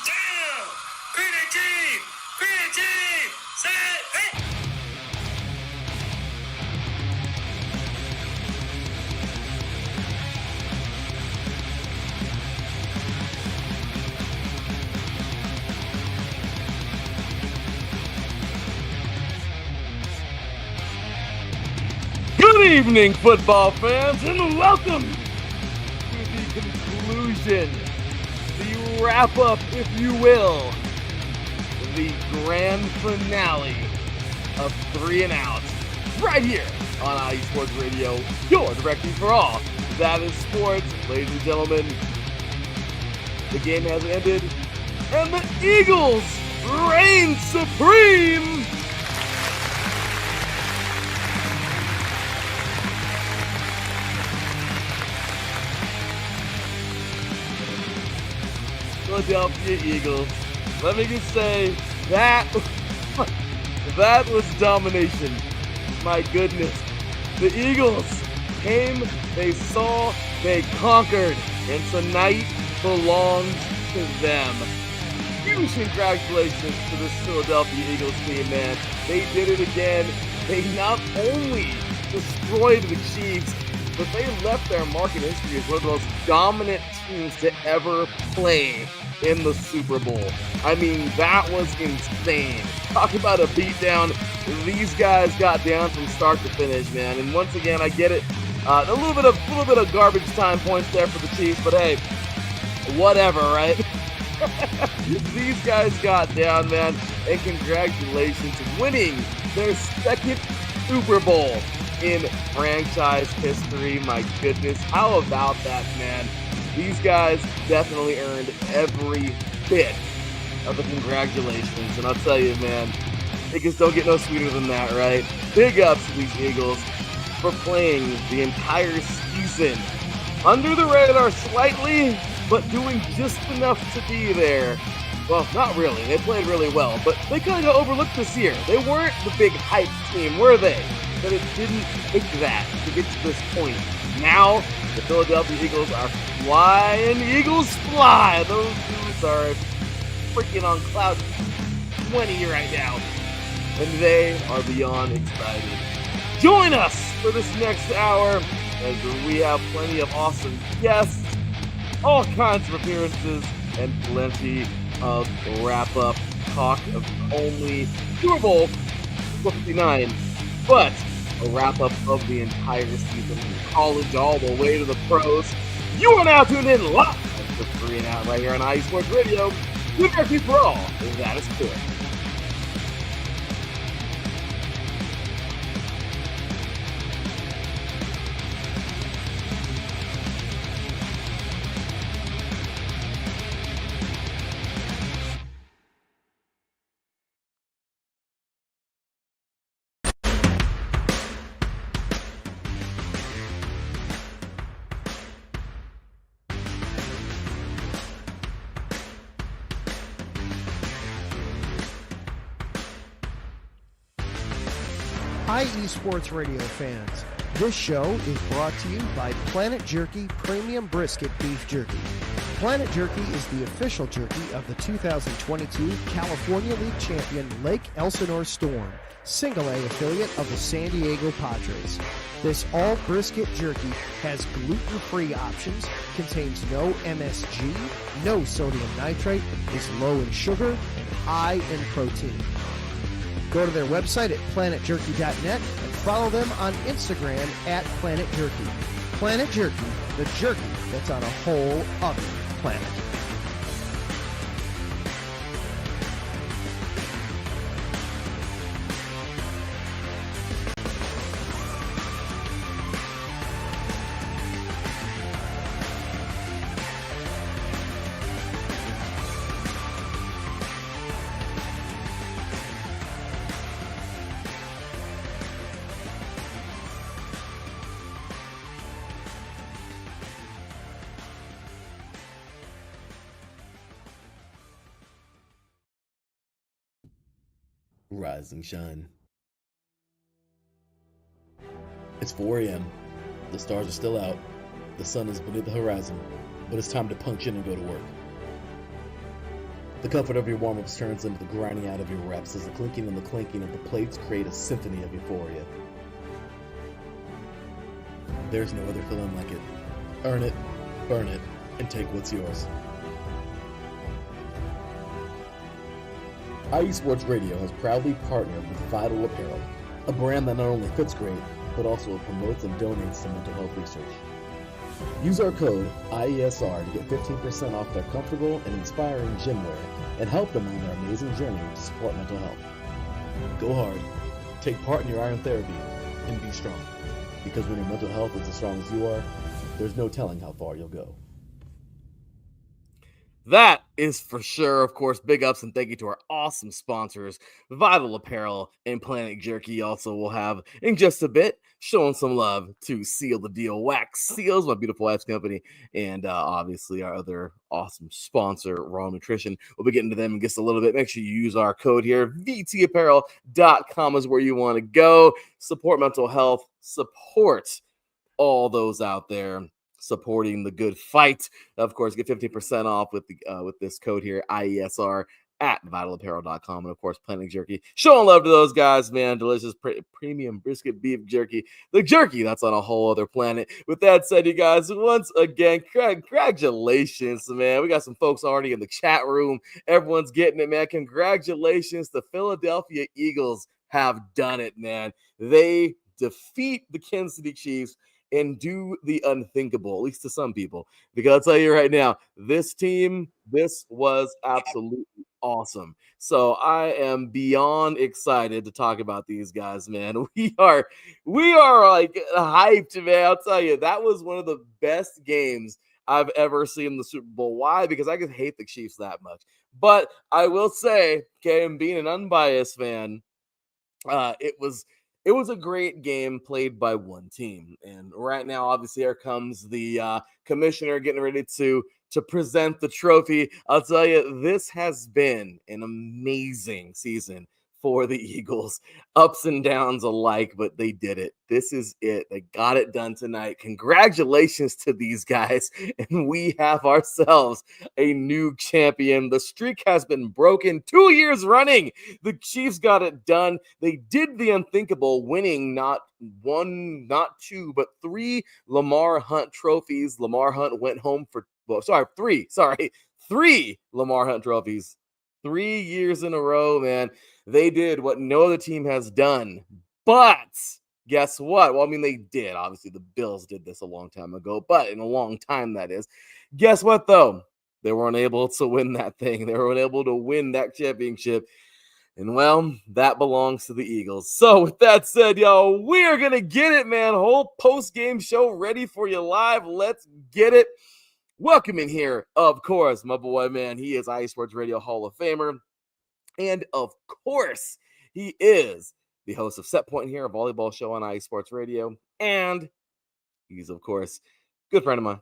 Down! Green team! Green team! Set! Hey! Good evening, football fans, and welcome to the conclusion, the wrap-up, if you will, the grand finale of 3 and Out, right here on IE Sports Radio, your directory for all that is sports. Ladies and gentlemen, the game has ended, and the Eagles reign supreme! Philadelphia Eagles. Let me just say that was domination. My goodness. The Eagles came, they saw, they conquered, and tonight belongs to them. Huge congratulations to this Philadelphia Eagles team, man. They did it again. They not only destroyed the Chiefs, but they left their mark in history as one of the most dominant teams to ever play in the Super Bowl. I mean, that was insane. Talk about a beatdown. These guys got down from start to finish, man. And once again, I get it. A little bit of garbage time points there for the Chiefs, but hey, whatever, right? These guys got down, man. And congratulations, winning their second Super Bowl in franchise history. My goodness, how about that, man? These guys definitely earned every bit of the congratulations. And I'll tell you, man, it just don't get no sweeter than that, right? Big ups to these Eagles for playing the entire season under the radar slightly, but doing just enough to be there. Well, not really. They played really well, but they kind of got overlooked this year. They weren't the big hype team, were they? But it didn't take that to get to this point. Now, the Philadelphia Eagles are flying. Eagles fly. Those dudes are freaking on cloud 20 right now. And they are beyond excited. Join us for this next hour as we have plenty of awesome guests, all kinds of appearances, and plenty of wrap-up talk of only Super Bowl 59, but a wrap-up of the entire season from college all the way to the pros. You are now tuned in live to 3 and Out right here on IE Sports Radio. Good directory for all that is sports. IE Sports Radio fans, this show is brought to you by Planet Jerky Premium Brisket Beef Jerky. Planet Jerky is the official jerky of the 2022 California League champion Lake Elsinore Storm, Single A affiliate of the San Diego Padres. This all brisket jerky has gluten-free options, contains no MSG, no sodium nitrate, is low in sugar, and high in protein. Go to their website at planetjerky.net and follow them on Instagram at Planet Jerky. Planet Jerky, the jerky that's on a whole other planet. Rise and shine. It's 4 a.m. The stars are still out. The sun is beneath the horizon, but it's time to punch in and go to work. The comfort of your warm-ups turns into the grinding out of your reps as the clinking and the clinking of the plates create a symphony of euphoria. There's no other feeling like it. Earn it, burn it, and take what's yours. IE Sports Radio has proudly partnered with Vital Apparel, a brand that not only fits great, but also promotes and donates to mental health research. Use our code IESR to get 15% off their comfortable and inspiring gym wear and help them on their amazing journey to support mental health. Go hard, take part in your iron therapy, and be strong. Because when your mental health is as strong as you are, there's no telling how far you'll go. That is for sure. Of course, big ups and thank you to our awesome sponsors, Vital Apparel and Planet Jerky. Also, will have in just a bit showing some love to Seal the Deal Wax Seals, my beautiful wife's company, and obviously our other awesome sponsor, Raw Nutrition. We'll be getting to them in just a little bit. Make sure you use our code here. VTapparel.com is where you want to go. Support mental health. Support all those out there supporting the good fight. Of course, get 15% off with this code here, IESR, at vitalapparel.com. And of course, Planet Jerky. Showing love to those guys, man. Delicious premium brisket beef jerky. The jerky that's on a whole other planet. With that said, you guys, once again, congratulations, man. We got some folks already in the chat room. Everyone's getting it, man. Congratulations. The Philadelphia Eagles have done it, man. They defeat the Kansas City Chiefs and do the unthinkable, at least to some people. Because I'll tell you right now, this team, this was absolutely awesome. So I am beyond excited to talk about these guys, man. We are like hyped, man. I'll tell you, that was one of the best games I've ever seen in the Super Bowl. Why? Because I just hate the Chiefs that much. But I will say, okay, and being an unbiased fan, it was a great game played by one team. And right now, obviously, here comes the commissioner getting ready to present the trophy. I'll tell you, this has been an amazing season for the Eagles. Ups and downs alike, but they did it. This is it. They got it done tonight. Congratulations to these guys. And we have ourselves a new champion. The streak has been broken 2 years running. The Chiefs got it done. They did the unthinkable, winning not one, not two, but 3 Lamar Hunt trophies. Lamar Hunt went home for, three Lamar Hunt trophies. 3 years in a row, man. They did what no other team has done. But guess what? Well, I mean, they did. Obviously, the Bills did this a long time ago, but in a long time, that is. Guess what, though? They weren't able to win that thing. They weren't able to win that championship. And, well, that belongs to the Eagles. So, with that said, y'all, we are going to get it, man. Whole post-game show ready for you live. Let's get it. Welcome in here, of course, my boy, man. He is IE Sports Radio Hall of Famer. And, of course, he is the host of Set Point here, a volleyball show on IE Sports Radio. And he's, of course, a good friend of mine.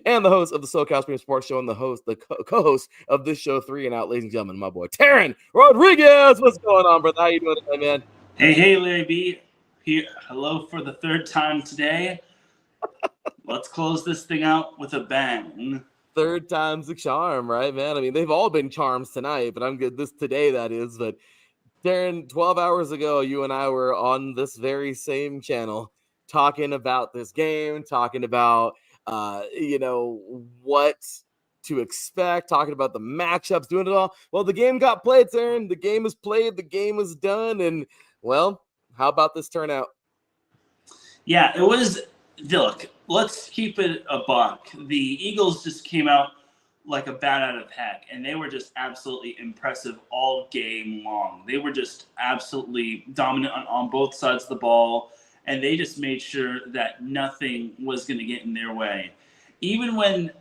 And the host of the SoCal Spring Sports Show and the co-host of this show 3 and Out, ladies and gentlemen, my boy, Taryn Rodriguez. What's going on, brother? How you doing today, man? Hey, Larry B. Here, hello for the third time today. Let's close this thing out with a bang. Third time's the charm, right, man? I mean, they've all been charms tonight, but I'm good this today, that is. But Darren, 12 hours ago, you and I were on this very same channel talking about this game, talking about, what to expect, talking about the matchups, doing it all. Well, the game got played, Darren. The game is played. The game is done. And, well, how about this turnout? Yeah, it was – look, let's keep it a buck. The Eagles just came out like a bat out of heck, and they were just absolutely impressive all game long. They were just absolutely dominant on both sides of the ball, and they just made sure that nothing was going to get in their way. Even when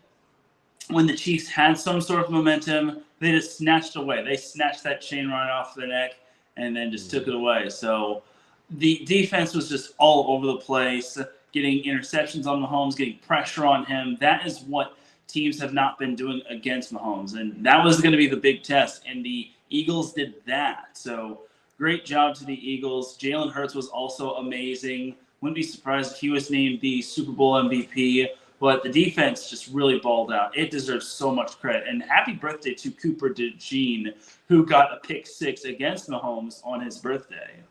the Chiefs had some sort of momentum, they just snatched away. They snatched that chain right off their neck and then just took it away. So the defense was just all over the place, getting interceptions on Mahomes, getting pressure on him. That is what teams have not been doing against Mahomes. And that was going to be the big test. And the Eagles did that. So great job to the Eagles. Jalen Hurts was also amazing. Wouldn't be surprised if he was named the Super Bowl MVP But the defense just really balled out. It deserves so much credit. And happy birthday to Cooper DeJean, who got a pick 6 against Mahomes on his birthday.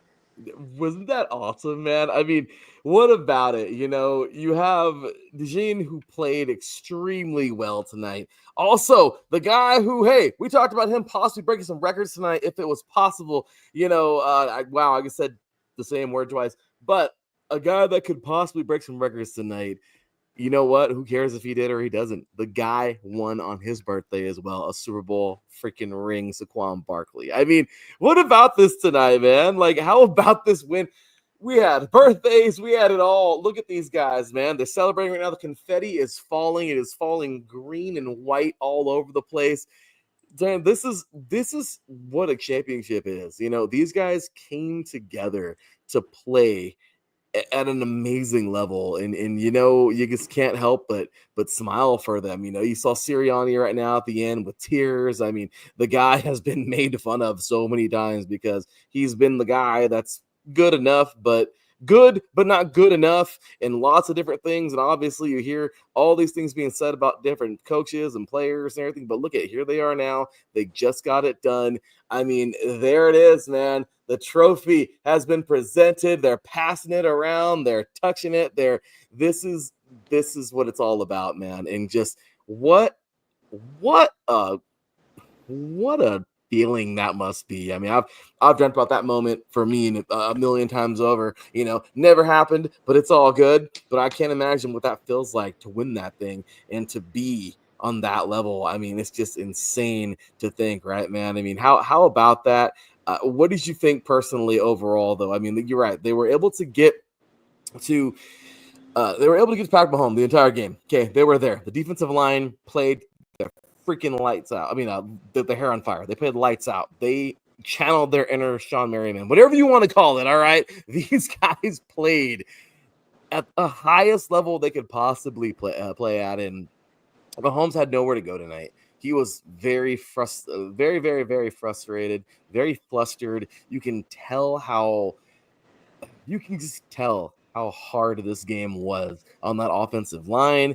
Wasn't that awesome, man? I mean, what about it? You know, you have DeJean, who played extremely well tonight. Also, the guy who, hey, we talked about him possibly breaking some records tonight if it was possible. You know, I just said the same word twice, but a guy that could possibly break some records tonight. You know what? Who cares if he did or he doesn't? The guy won on his birthday as well, a Super Bowl freaking ring, Saquon Barkley. I mean, what about this tonight, man? Like, how about this win? We had birthdays, we had it all. Look at these guys, man. They're celebrating right now. The confetti is falling. It is falling green and white all over the place. Damn, this is what a championship is. You know, these guys came together to play at an amazing level, and you know, you just can't help but smile for them. You know, you saw Sirianni right now at the end with tears. I mean, the guy has been made fun of so many times because he's been the guy that's good but not good enough, and lots of different things. And obviously you hear all these things being said about different coaches and players and everything, but look at, here they are now. They just got it done. I mean, there it is, man. The trophy has been presented. They're passing it around. They're touching it. This is what it's all about, man. And just what a feeling that must be. I mean, I've dreamt about that moment for me a million times over. You know, never happened, but it's all good. But I can't imagine what that feels like to win that thing and to be on that level. I mean, it's just insane to think, right, man? I mean, how about that? What did you think personally overall, though? I mean, you're right. They were able to get to Patrick Mahomes the entire game. Okay, they were there. The defensive line played their freaking lights out. I mean, the hair on fire. They played lights out. They channeled their inner Sean Merriman, whatever you want to call it. All right, these guys played at the highest level they could possibly play at, and Mahomes had nowhere to go tonight. He was very, very frustrated, very flustered. You can just tell how hard this game was on that offensive line.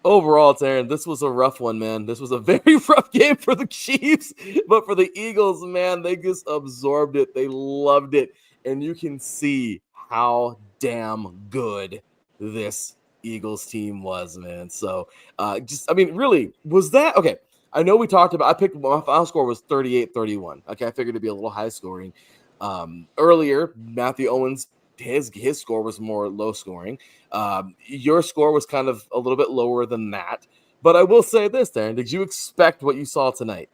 Overall, Taryn, this was a rough one, man. This was a very rough game for the Chiefs, but for the Eagles, man, they just absorbed it. They loved it, and you can see how damn good this Eagles team was, man. So really, was that okay? I know we talked about, my final score was 38-31. Okay, I figured it'd be a little high scoring. Earlier, Matthew Owens, his score was more low scoring. Your score was kind of a little bit lower than that. But I will say this, Darren, did you expect what you saw tonight?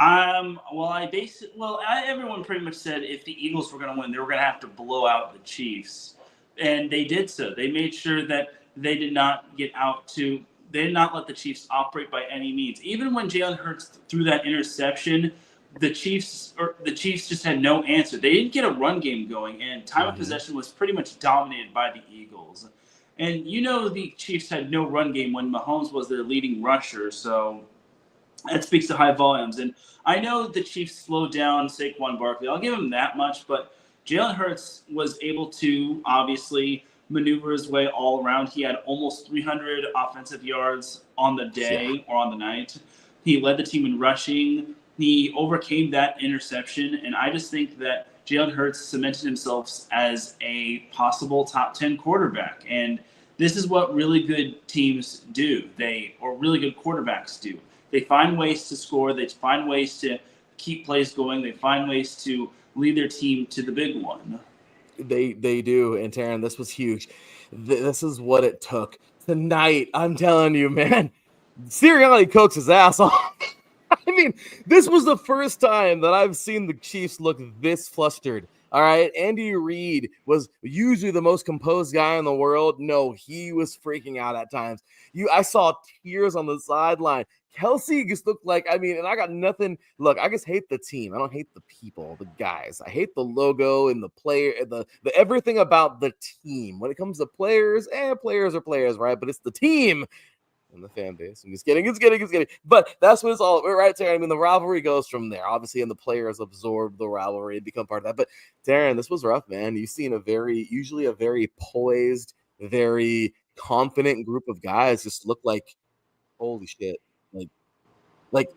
Everyone pretty much said if the Eagles were going to win, they were going to have to blow out the Chiefs. And they did so. They made sure that they did not let the Chiefs operate by any means. Even when Jalen Hurts threw that interception, the Chiefs just had no answer. They didn't get a run game going, and time of possession was pretty much dominated by the Eagles. And you know the Chiefs had no run game when Mahomes was their leading rusher, so that speaks to high volumes. And I know the Chiefs slowed down Saquon Barkley. I'll give him that much, but Jalen Hurts was able to obviously maneuver his way all around. He had almost 300 offensive yards on the day or on the night. He led the team in rushing. He overcame that interception, and I just think that Jalen Hurts cemented himself as a possible top 10 quarterback. And this is what really good teams do, or really good quarterbacks do. They find ways to score. They find ways to keep plays going. They find ways to lead their team to the big one. They do, and Taryn, this was huge. This is what it took tonight. I'm telling you, man. Sirianni cooks his ass off. I mean, this was the first time that I've seen the Chiefs look this flustered. All right, Andy Reid was usually the most composed guy in the world. No, he was freaking out at times. I saw tears on the sideline. Kelsey just looked like, and I got nothing. Look, I just hate the team. I don't hate the people, the guys. I hate the logo and the player, the everything about the team. When it comes to players, players are players, right? But it's the team and the fan base. I'm just kidding. It's kidding. But that's what it's all about, right, Taryn? I mean, the rivalry goes from there, obviously, and the players absorb the rivalry and become part of that. But Taryn, this was rough, man. You've seen usually a very poised, very confident group of guys just looked like, holy shit. Like,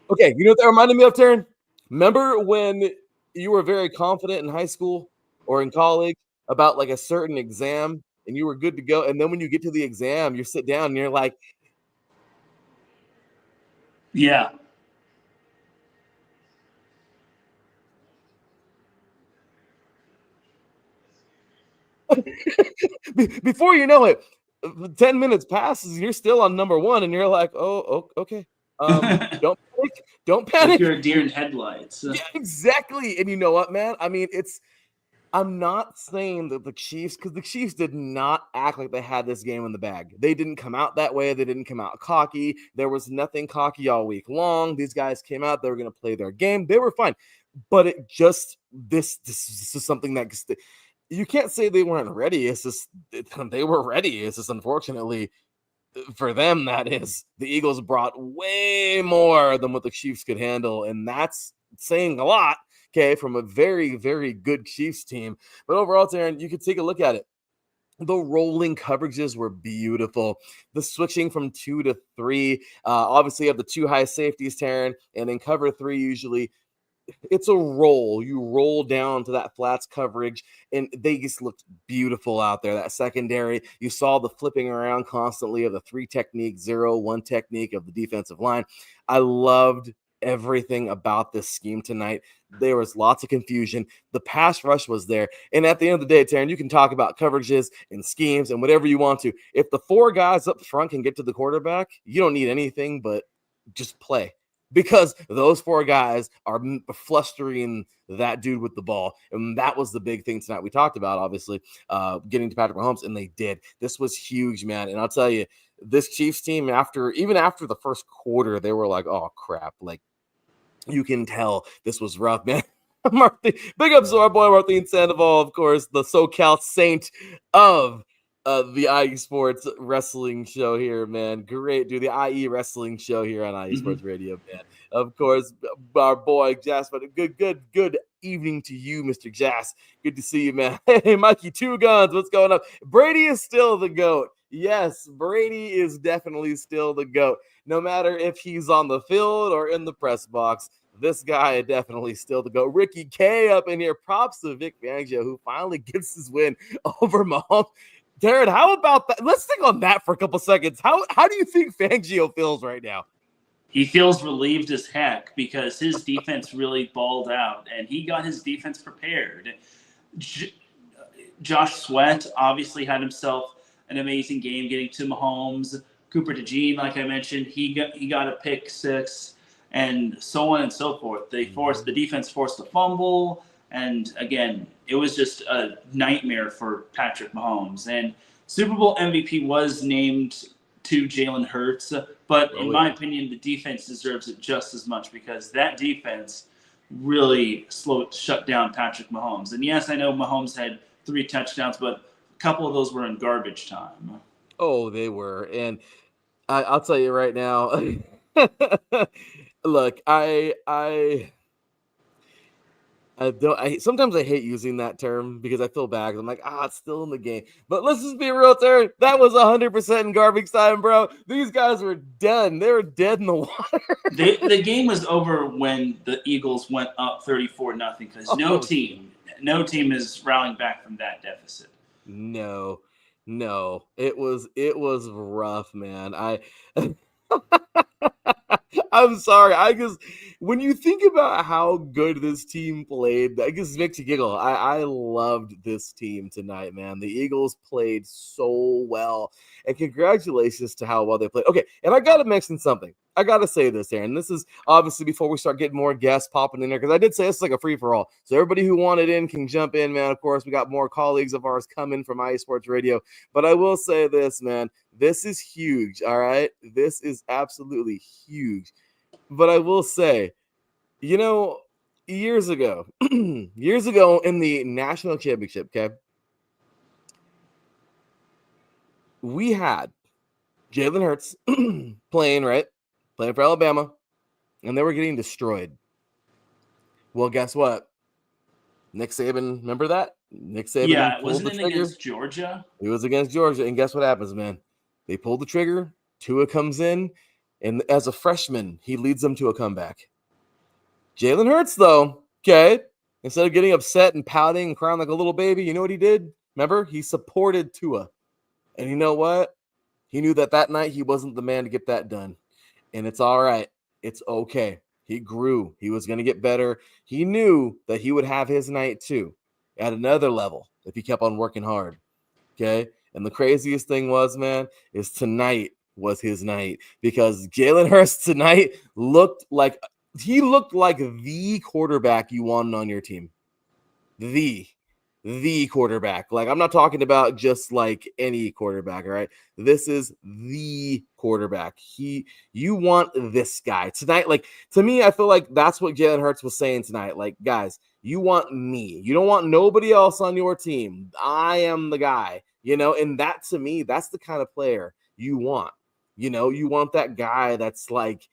okay, you know what that reminded me of, Taryn? Remember when you were very confident in high school or in college about like a certain exam and you were good to go, and then when you get to the exam, you sit down and you're like, Yeah. before you know it, 10 minutes passes and you're still on number one, and you're like, oh, okay. Don't panic. Don't Like panic. you're a deer in headlights. Yeah, exactly. And you know what, man? I mean, I'm not saying that the Chiefs, because the Chiefs did not act like they had this game in the bag. They didn't come out that way. They didn't come out cocky. There was nothing cocky all week long. These guys came out. They were going to play their game. They were fine. But it just, this is something that you can't say they weren't ready. It's just, they were ready. It's just unfortunately for them, that is, the Eagles brought way more than what the Chiefs could handle. And that's saying a lot, okay, from a very, very good Chiefs team. But overall, Taryn, you could take a look at it. The rolling coverages were beautiful. The switching from 2 to 3, obviously you have the 2 high safeties, Taryn, and in cover 3, usually it's a roll. You roll down to that flats coverage, and they just looked beautiful out there. That secondary, you saw the flipping around constantly of the 3 technique, 0-1 technique of the defensive line. I loved everything about this scheme tonight. There was lots of confusion. The pass rush was there. And at the end of the day, Taryn, you can talk about coverages and schemes and whatever you want to. If the 4 guys up front can get to the quarterback, you don't need anything but just play. Because those 4 guys are flustering that dude with the ball. And that was the big thing tonight. We talked about, obviously, getting to Patrick Mahomes, and they did. This was huge, man. And I'll tell you, this Chiefs team, even after the first quarter, they were like, oh, crap. Like, you can tell this was rough, man. Big ups to our boy Martin Sandoval, of course, the SoCal saint of the IE Sports Wrestling Show here, man. Great, dude. The IE Wrestling Show here on IE Sports Radio, man. Of course, our boy Jasper. Good evening to you, Mr. Jas. Good to see you, man. Hey, Mikey, 2 Guns. What's going on? Brady is still the GOAT. Yes, Brady is definitely still the GOAT. No matter if he's on the field or in the press box, this guy is definitely still the GOAT. Ricky K up in here. Props to Vic Fangio, who finally gets his win over Mahomes. Darren, how about that? Let's think on that for a couple seconds. How do you think Fangio feels right now? He feels relieved as heck because his defense really balled out, and he got his defense prepared. Josh Sweat obviously had himself an amazing game getting to Mahomes. Cooper DeJean, like I mentioned, he got a pick 6, and so on and so forth. The defense forced a fumble. And again, it was just a nightmare for Patrick Mahomes. And Super Bowl MVP was named to Jalen Hurts, but in my opinion, the defense deserves it just as much because that defense really shut down Patrick Mahomes. And yes, I know Mahomes had 3 touchdowns, but a couple of those were in garbage time. Oh, they were. And I'll tell you right now, look, sometimes I hate using that term because I feel bad. I'm like, it's still in the game. But let's just be real, Terry. That was 100% in garbage time, bro. These guys were done. They were dead in the water. The game was over when the Eagles went up 34-0 because no team is rallying back from that deficit. No, it was rough, man. I'm sorry. When you think about how good this team played, I guess it makes you giggle. I loved this team tonight, man. The Eagles played so well, and congratulations to how well they played. Okay, and I got to mention something. I got to say this, Aaron. This is obviously before we start getting more guests popping in there, because I did say it's like a free-for-all. So everybody who wanted in can jump in, man. Of course, we got more colleagues of ours coming from IE Sports Radio. But I will say this, man. This is huge, all right? This is absolutely huge. But I will say, years ago in the national championship, okay, we had Jalen Hurts playing for Alabama, and they were getting destroyed. Well, guess what? Nick Saban, remember that? Nick Saban Yeah, pulled wasn't the it trigger. against Georgia? It was against Georgia, and guess what happens, man? They pulled the trigger. Tua comes in, and as a freshman, he leads them to a comeback. Jalen Hurts, though, okay, instead of getting upset and pouting and crying like a little baby, you know what he did? Remember? He supported Tua. And you know what? He knew that night he wasn't the man to get that done. And it's all right. It's okay. He grew. He was going to get better. He knew that he would have his night too at another level if he kept on working hard. Okay. And the craziest thing was, man, is tonight was his night because Jalen Hurts tonight looked like the quarterback you wanted on your team. The quarterback. Like, I'm not talking about just like any quarterback, all right? This is the quarterback. You want this guy tonight. Like, to me, I feel like that's what Jalen Hurts was saying tonight. Like, guys, you want me. You don't want nobody else on your team. I am the guy, and that to me, that's the kind of player you want. You want that guy that's like,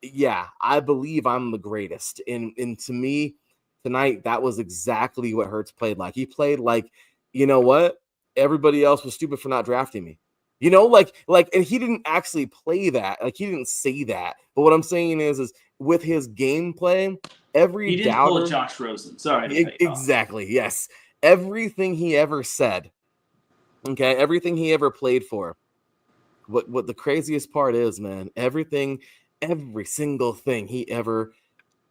yeah, I believe I'm the greatest. And to me, tonight, that was exactly what Hurts played like. He played like, you know what? Everybody else was stupid for not drafting me. And he didn't actually play that. Like, he didn't say that. But what I'm saying is with his gameplay, He didn't pull a Josh Rosen. Sorry to cut you off. Exactly, yes. Everything he ever said, okay, everything he ever played for. What the craziest part is, man, every single thing he ever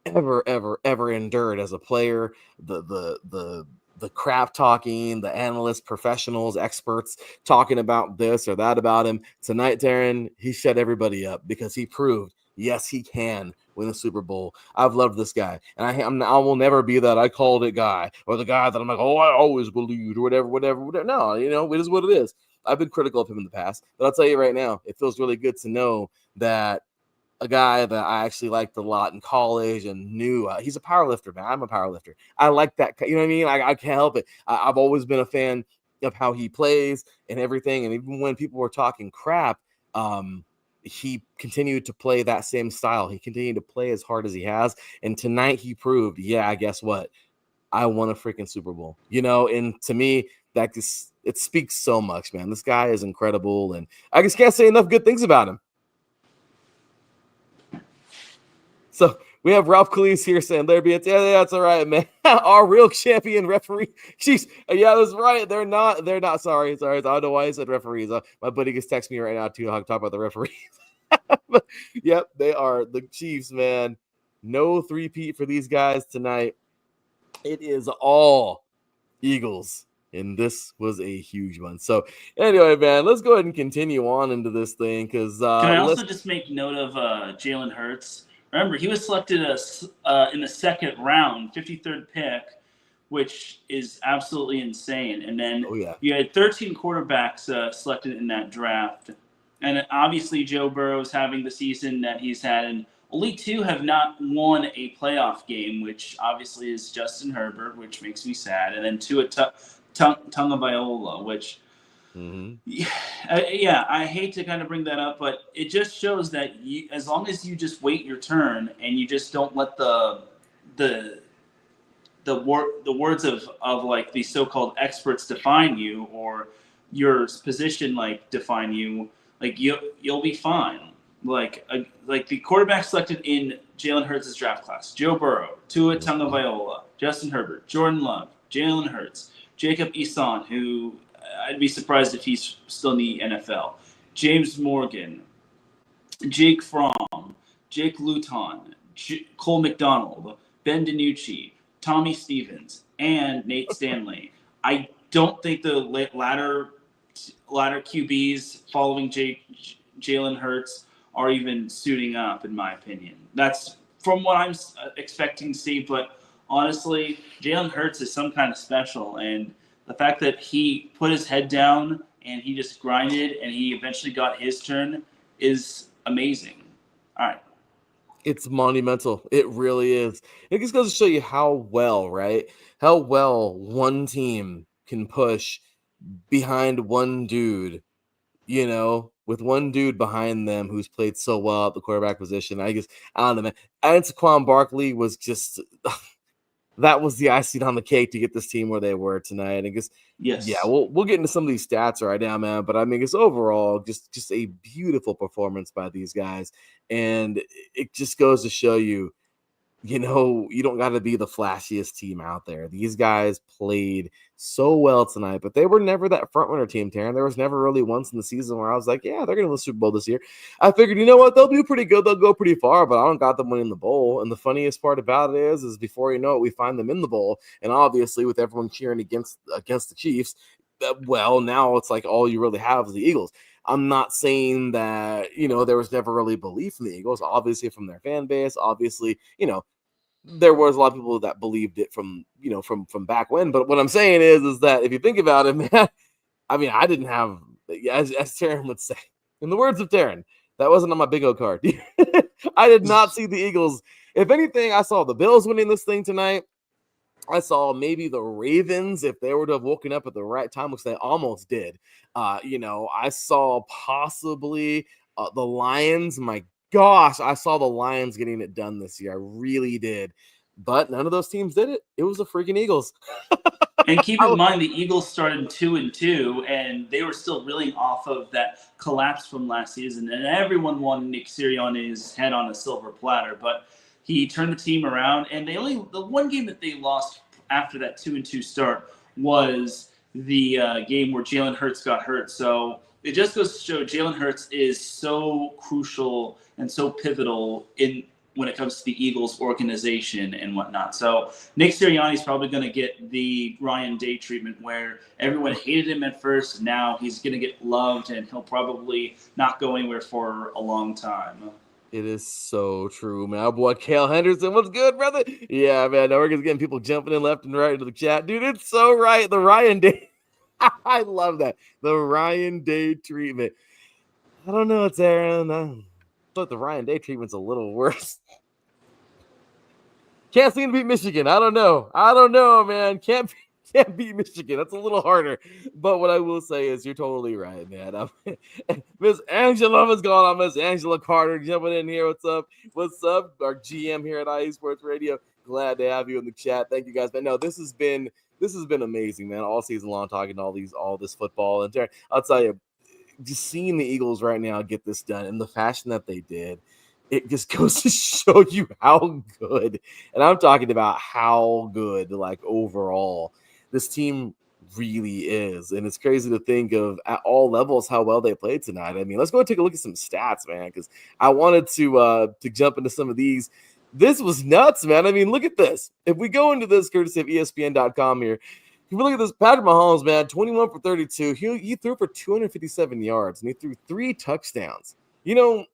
endured as a player, the crap talking, the analysts, professionals, experts talking about this or that about him. Tonight, Darren, he shut everybody up because he proved, yes, he can win a Super Bowl. I've loved this guy, and I will never be that I called it guy or the guy that I'm like, oh, I always believed or whatever. No, it is what it is. I've been critical of him in the past, but I'll tell you right now, it feels really good to know that a guy that I actually liked a lot in college and knew he's a power lifter, man. I'm a power lifter. I like that. You know what I mean? I can't help it. I've always been a fan of how he plays and everything. And even when people were talking crap, he continued to play that same style. He continued to play as hard as he has. And tonight he proved, yeah, guess what? I won a freaking Super Bowl, and to me, it speaks so much, man. This guy is incredible. And I just can't say enough good things about him. So we have Ralph Calise here saying, yeah, that's all right, man. Our real champion referee. Jeez, yeah, that's right. They're not. Sorry. I don't know why I said referees. My buddy just texted me right now too. I'll talk about the referees. But, yep, they are the Chiefs, man. No three-peat for these guys tonight. It is all Eagles. And this was a huge one. So anyway, man, let's go ahead and continue on into this thing because can I also just make note of Jalen Hurts? Remember, he was selected in the second round, 53rd pick, which is absolutely insane. And then you had 13 quarterbacks selected in that draft. And obviously Joe Burrow's having the season that he's had, and only two have not won a playoff game, which obviously is Justin Herbert, which makes me sad, and then Tua Tagovailoa, which yeah, I hate to kind of bring that up, but it just shows that as long as you just wait your turn and you just don't let the words of like these so-called experts define you, or your position like define you, like you'll be fine. Like the quarterback selected in Jalen Hurts' draft class: Joe Burrow, Tua Tagovailoa, Justin Herbert, Jordan Love, Jalen Hurts, Jacob Eason, who I'd be surprised if he's still in the NFL, James Morgan, Jake Fromm, Jake Luton, Cole McDonald, Ben DiNucci, Tommy Stevens, and Nate Stanley. I don't think the latter QBs following Jalen Hurts are even suiting up, in my opinion. That's from what I'm expecting to see, but honestly, Jalen Hurts is some kind of special, and the fact that he put his head down and he just grinded and he eventually got his turn is amazing. All right. It's monumental. It really is. It just goes to show you how well one team can push behind one dude, with one dude behind them who's played so well at the quarterback position. I don't know, man. And Saquon Barkley was just that was the icing on the cake to get this team where they were tonight. And I guess, Yes. yeah, we'll get into some of these stats right now, man. But I mean, it's overall just a beautiful performance by these guys, and it just goes to show you, you know, you don't got to be the flashiest team out there. These guys played so well tonight, but they were never that front runner team, Taryn. There was never really once in the season where I was like, yeah, they're going to win the Super Bowl this year. I figured, you know what, they'll do pretty good. They'll go pretty far, but I don't got them winning the bowl. And the funniest part about it is before you know it, we find them in the bowl. And obviously with everyone cheering against the Chiefs, well, now it's like all you really have is the Eagles. I'm not saying that, you know, there was never really belief in the Eagles, obviously from their fan base, obviously, you know, there was a lot of people that believed it from, you know, from back when. But what I'm saying is that if you think about it, man, I mean, I didn't have, as Taryn would say, in the words of Taryn, that wasn't on my bingo card. I did not see the Eagles. If anything, I saw the Bills winning this thing tonight. I saw maybe the Ravens, if they were to have woken up at the right time, which they almost did. You know, I saw possibly the Lions. My gosh, I saw the Lions getting it done this year. I really did. But none of those teams did it. It was the freaking Eagles. And keep in mind, the Eagles started 2-2, and they were still reeling off of that collapse from last season. And everyone wanted Nick Sirianni's head on a silver platter, but he turned the team around. And the one game that they lost after that 2-2 start was the game where Jalen Hurts got hurt. So it just goes to show Jalen Hurts is so crucial and so pivotal when it comes to the Eagles organization and whatnot. So Nick Sirianni is probably going to get the Ryan Day treatment where everyone hated him at first. Now he's going to get loved, and he'll probably not go anywhere for a long time. It is so true, man. Our boy Kale Henderson, what's good, brother? Yeah, man. Now we're getting people jumping in left and right into the chat. Dude, it's so right. The Ryan Day. I love that. The Ryan Day treatment. I don't know, it's Aaron. But the Ryan Day treatment's a little worse. Can't seem to beat Michigan. I don't know, man. Can't beat Michigan. That's a little harder. But what I will say is you're totally right, man. Miss Angela, what's going on? Miss Angela Carter jumping in here. What's up? What's up? Our GM here at IE Sports Radio. Glad to have you in the chat. Thank you guys. But no, this has been amazing, man. All season long talking all this football. And I'll tell you, just seeing the Eagles right now get this done in the fashion that they did, it just goes to show you how good, and I'm talking about how good, like overall, this team really is. And it's crazy to think of at all levels how well they played tonight. I mean, let's go take a look at some stats, man, because I wanted to jump into some of these. This was nuts, man. I mean, look at this. If we go into this courtesy of ESPN.com here, if you look at this, Patrick Mahomes, man, 21 for 32. He threw for 257 yards, and he threw 3 touchdowns. You know,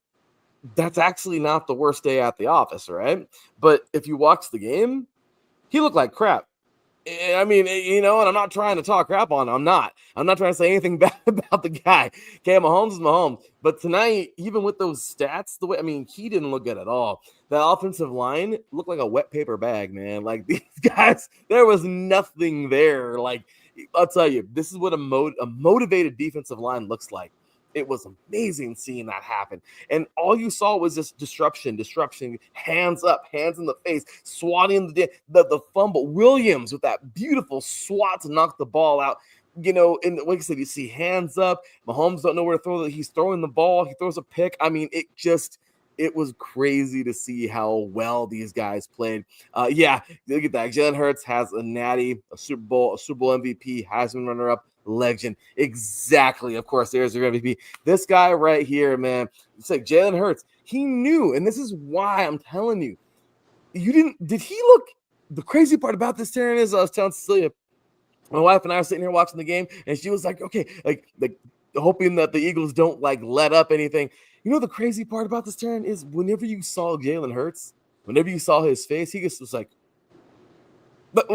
that's actually not the worst day at the office, right? But if you watch the game, he looked like crap. I mean, you know, and I'm not trying to talk crap on him. I'm not trying to say anything bad about the guy. Okay, Mahomes is Mahomes. But tonight, even with those stats, he didn't look good at all. The offensive line looked like a wet paper bag, man. Like, these guys, there was nothing there. Like, I'll tell you, this is what a motivated defensive line looks like. It was amazing seeing that happen. And all you saw was just disruption, hands up, hands in the face, swatting the fumble. Williams with that beautiful swat to knock the ball out. You know, and like I said, you see hands up. Mahomes don't know where to throw it. He's throwing the ball. He throws a pick. I mean, it was crazy to see how well these guys played. Yeah, look at that. Jalen Hurts has a natty, a Super Bowl MVP, Heisman runner-up, legend. Exactly. Of course, there's your MVP. This guy right here, man, it's like Jalen Hurts. He knew, and this is why I'm telling you, did he look, the crazy part about this, Taryn, is I was telling Cecilia, my wife and I were sitting here watching the game, and she was like, okay, like hoping that the Eagles don't like let up anything. You know, the crazy part about this, Taryn, is whenever you saw Jalen Hurts, whenever you saw his face, he just was like,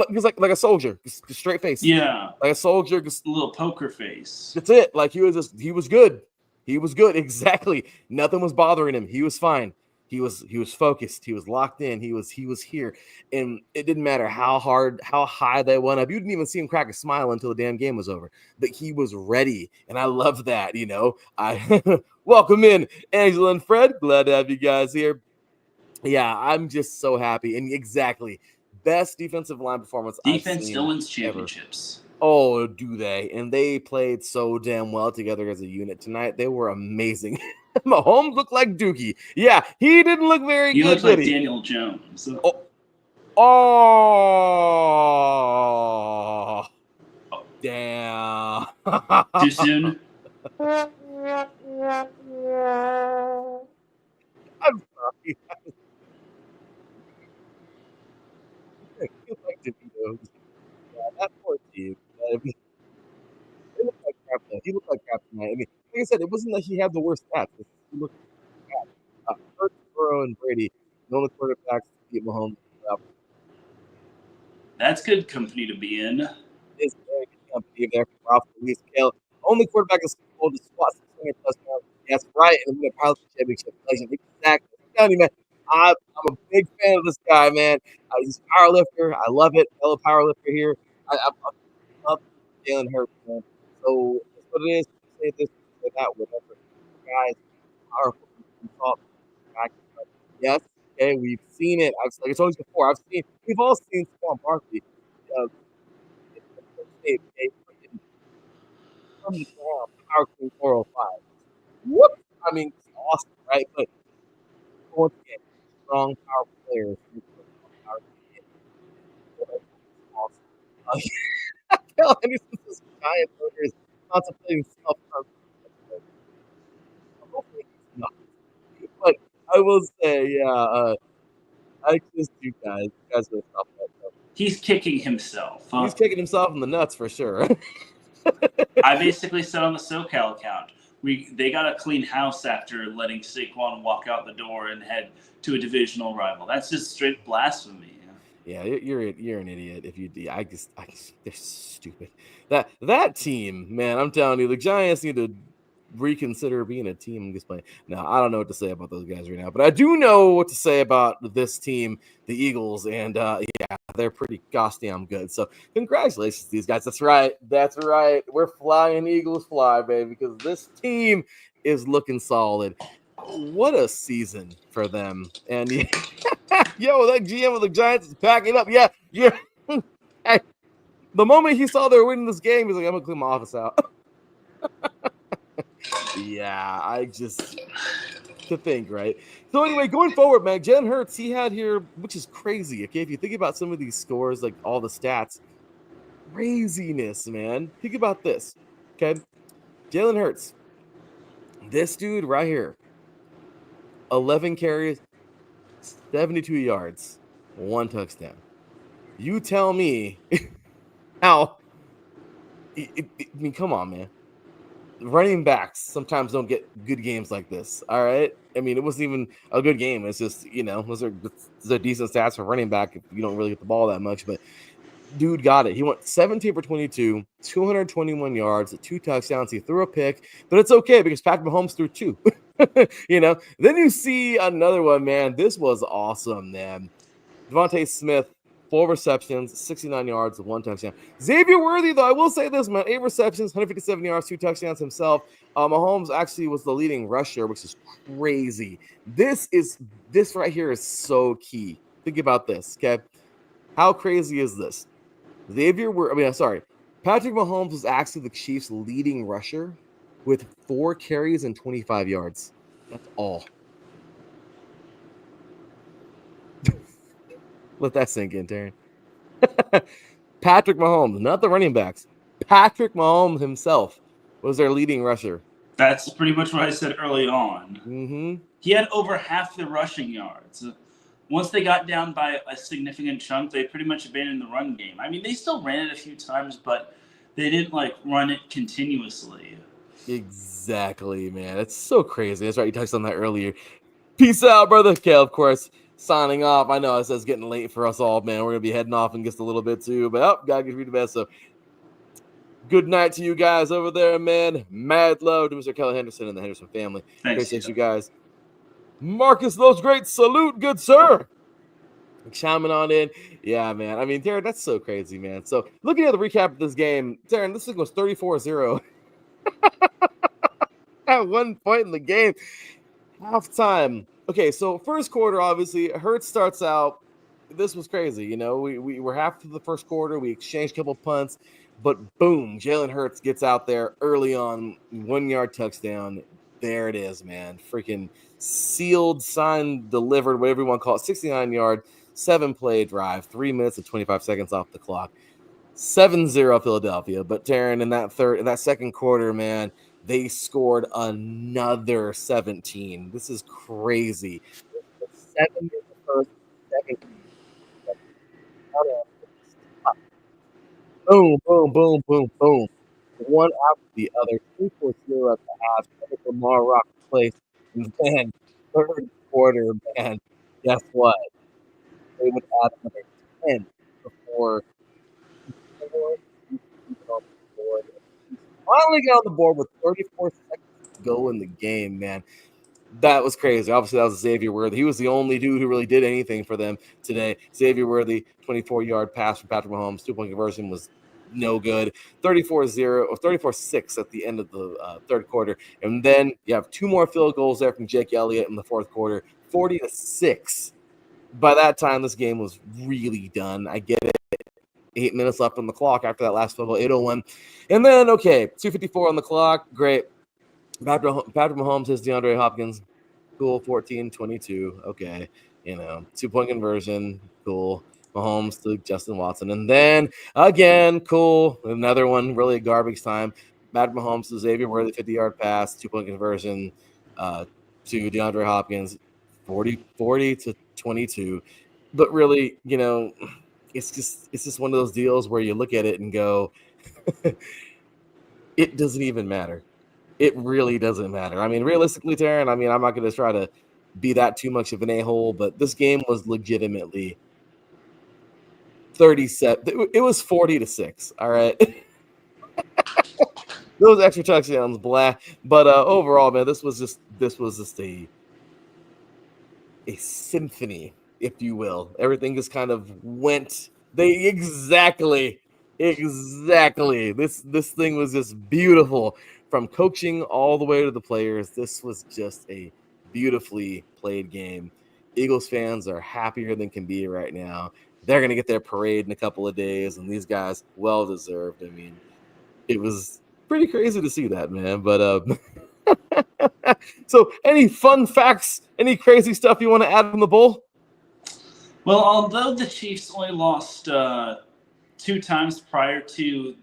he was like a soldier, just straight face. Yeah. Like a soldier. Just a little poker face. That's it. Like he was good. He was good. Exactly. Nothing was bothering him. He was fine. He was focused. He was locked in. He was here. And it didn't matter how high they went up. You didn't even see him crack a smile until the damn game was over. But he was ready. And I love that, you know. I welcome in Angela and Fred. Glad to have you guys here. Yeah, I'm just so happy. And exactly. best defensive line performance Defense I've seen still wins ever. championships. Oh, do they? And they played so damn well together as a unit tonight. They were amazing. Mahomes looked like Dookie. Yeah, he didn't look very He good, looked did like he? Daniel Jones. Oh, damn. Too soon? I'm sorry. He looked like DeVito. Yeah, that poor team. I mean, they looked like crap, though. He looked like crap tonight. I mean, like I said, it wasn't like he had the worst stats. He looked like crap. Hurts, Burrow, and Brady, the only quarterbacks to beat Mahomes. That's good company to be in. Is very good company there for Ralph Luis Kale. Only quarterback is supposed to squat 600 touchdowns. That's right, and win a Pilot Championship. Exactly. I'm telling you, man, I'm a big fan of this guy, man. He's a power lifter. I love it. Fellow power lifter here. I love Jalen Hurts, man. So that's what it is. Say this, say that, whatever. Guys, powerful. Yes, okay, we've seen it. Like I told you before, we've all seen Saquon Barkley. From the ground, Power King 405. Whoop! I mean, it's awesome, right? But once again, strong, powerful players. Awesome. Cal Henderson's this giant burger is contemplating self-harm. Hopefully he's not. But I will say, yeah, I just you guys are stop that stuff. He's kicking himself. He's kicking himself in the nuts for sure. I basically said on the SoCal account, they got a clean house after letting Saquon walk out the door and head to a divisional rival. That's just straight blasphemy. Yeah, you're an idiot if you. I just they're stupid. That team, man, I'm telling you, the Giants need to reconsider being a team this playing. Now, I don't know what to say about those guys right now, but I do know what to say about this team, the Eagles, and yeah, they're pretty gosh damn good. So congratulations to these guys. That's right. We're flying Eagles fly, baby, because this team is looking solid. What a season for them. And yo, that GM of the Giants is packing up. Yeah. Hey, the moment he saw they were winning this game, he's like, I'm gonna clean my office out. Yeah, I just to think, right? So anyway, going forward, man, Jalen Hurts, he had here, which is crazy. Okay, if you think about some of these scores, like all the stats, craziness, man. Think about this. Okay, Jalen Hurts, this dude right here, 11 carries, 72 yards, 1 touchdown. You tell me how. I mean, come on, man. Running backs sometimes don't get good games like this. All right. I mean, it wasn't even a good game. It's just, those are decent stats for running back if you don't really get the ball that much. But dude got it. He went 17 for 22, 221 yards, 2 touchdowns. He threw a pick, but it's okay because Patrick Mahomes threw 2. Then you see another one, man. This was awesome, man. Devontae Smith, 4 receptions, 69 yards, 1 touchdown. Xavier Worthy, though, I will say this, man, 8 receptions, 157 yards, 2 touchdowns himself. Mahomes actually was the leading rusher, which is crazy. This right here is so key. Think about this, okay? How crazy is this? Patrick Mahomes was actually the Chiefs' leading rusher with 4 carries and 25 yards. That's all. Let that sink in, Taryn. Patrick Mahomes, not the running backs. Patrick Mahomes himself was their leading rusher. That's pretty much what I said early on. Mm-hmm. He had over half the rushing yards. Once they got down by a significant chunk, they pretty much abandoned the run game. I mean, they still ran it a few times, but they didn't run it continuously. Exactly, man. It's so crazy. That's right. You touched on that earlier. Peace out, brother. Okay, of course. Signing off. I know it says getting late for us all, man. We're going to be heading off in just a little bit too, but gotta give you the best. So good night to you guys over there, man. Mad love to Mr. Kelly Henderson and the Henderson family. Thanks, appreciate you guys. Marcus Lowe's great salute, good sir. Chiming on in. Yeah, man. I mean, Darren, that's so crazy, man. So looking at the recap of this game, Darren, this thing was 34-0 at one point in the game. Halftime. Okay, so first quarter, obviously, Hurts starts out. this was crazy. You know, we were half through the first quarter. We exchanged a couple punts, but boom, Jalen Hurts gets out there early on, 1 yard touchdown. There it is, man. Freaking sealed, signed, delivered, whatever you want to call it. 69-yard, 7-play drive, 3 minutes and 25 seconds off the clock. 7-0 Philadelphia. But Taryn, in that second quarter, man, they scored another 17. This is crazy. 7 in the first, second. Boom, boom, boom, boom, boom. One after the other. 2-4-0 at the half. Lamar Rock place. And then third quarter, man, guess what? They would add another 10 before finally got on the board with 34 seconds to go in the game, man. That was crazy. Obviously, that was Xavier Worthy. He was the only dude who really did anything for them today. Xavier Worthy, 24-yard pass from Patrick Mahomes, 2-point conversion was no good. 34-0 or 34-6 at the end of the third quarter. And then you have 2 more field goals there from Jake Elliott in the fourth quarter, 40-6. By that time, this game was really done. I get it. 8 minutes left on the clock after that last field goal, 8:01. And then, okay, 2:54 on the clock. Great. Patrick Mahomes hits DeAndre Hopkins. Cool. 14-22. Okay. 2-point conversion. Cool. Mahomes to Justin Watson. And then again, cool. Another one, really a garbage time. Patrick Mahomes to Xavier Worthy, 50-yard pass, 2-point conversion to DeAndre Hopkins, 40-22. But really, it's just one of those deals where you look at it and go, it doesn't even matter. It really doesn't matter. I mean, realistically, Taryn, I'm not going to try to be that too much of an a-hole, but this game was legitimately 37. It was 40-6. All right. Those extra touchdowns, blah. But overall, man, this was just a symphony, if you will. Everything just kind of went. Exactly. This thing was just beautiful. From coaching all the way to the players, this was just a beautifully played game. Eagles fans are happier than can be right now. They're going to get their parade in a couple of days, and these guys, well-deserved. I mean, it was pretty crazy to see that, man. But so any fun facts, any crazy stuff you want to add from the bowl? Well, although the Chiefs only lost 2 times prior to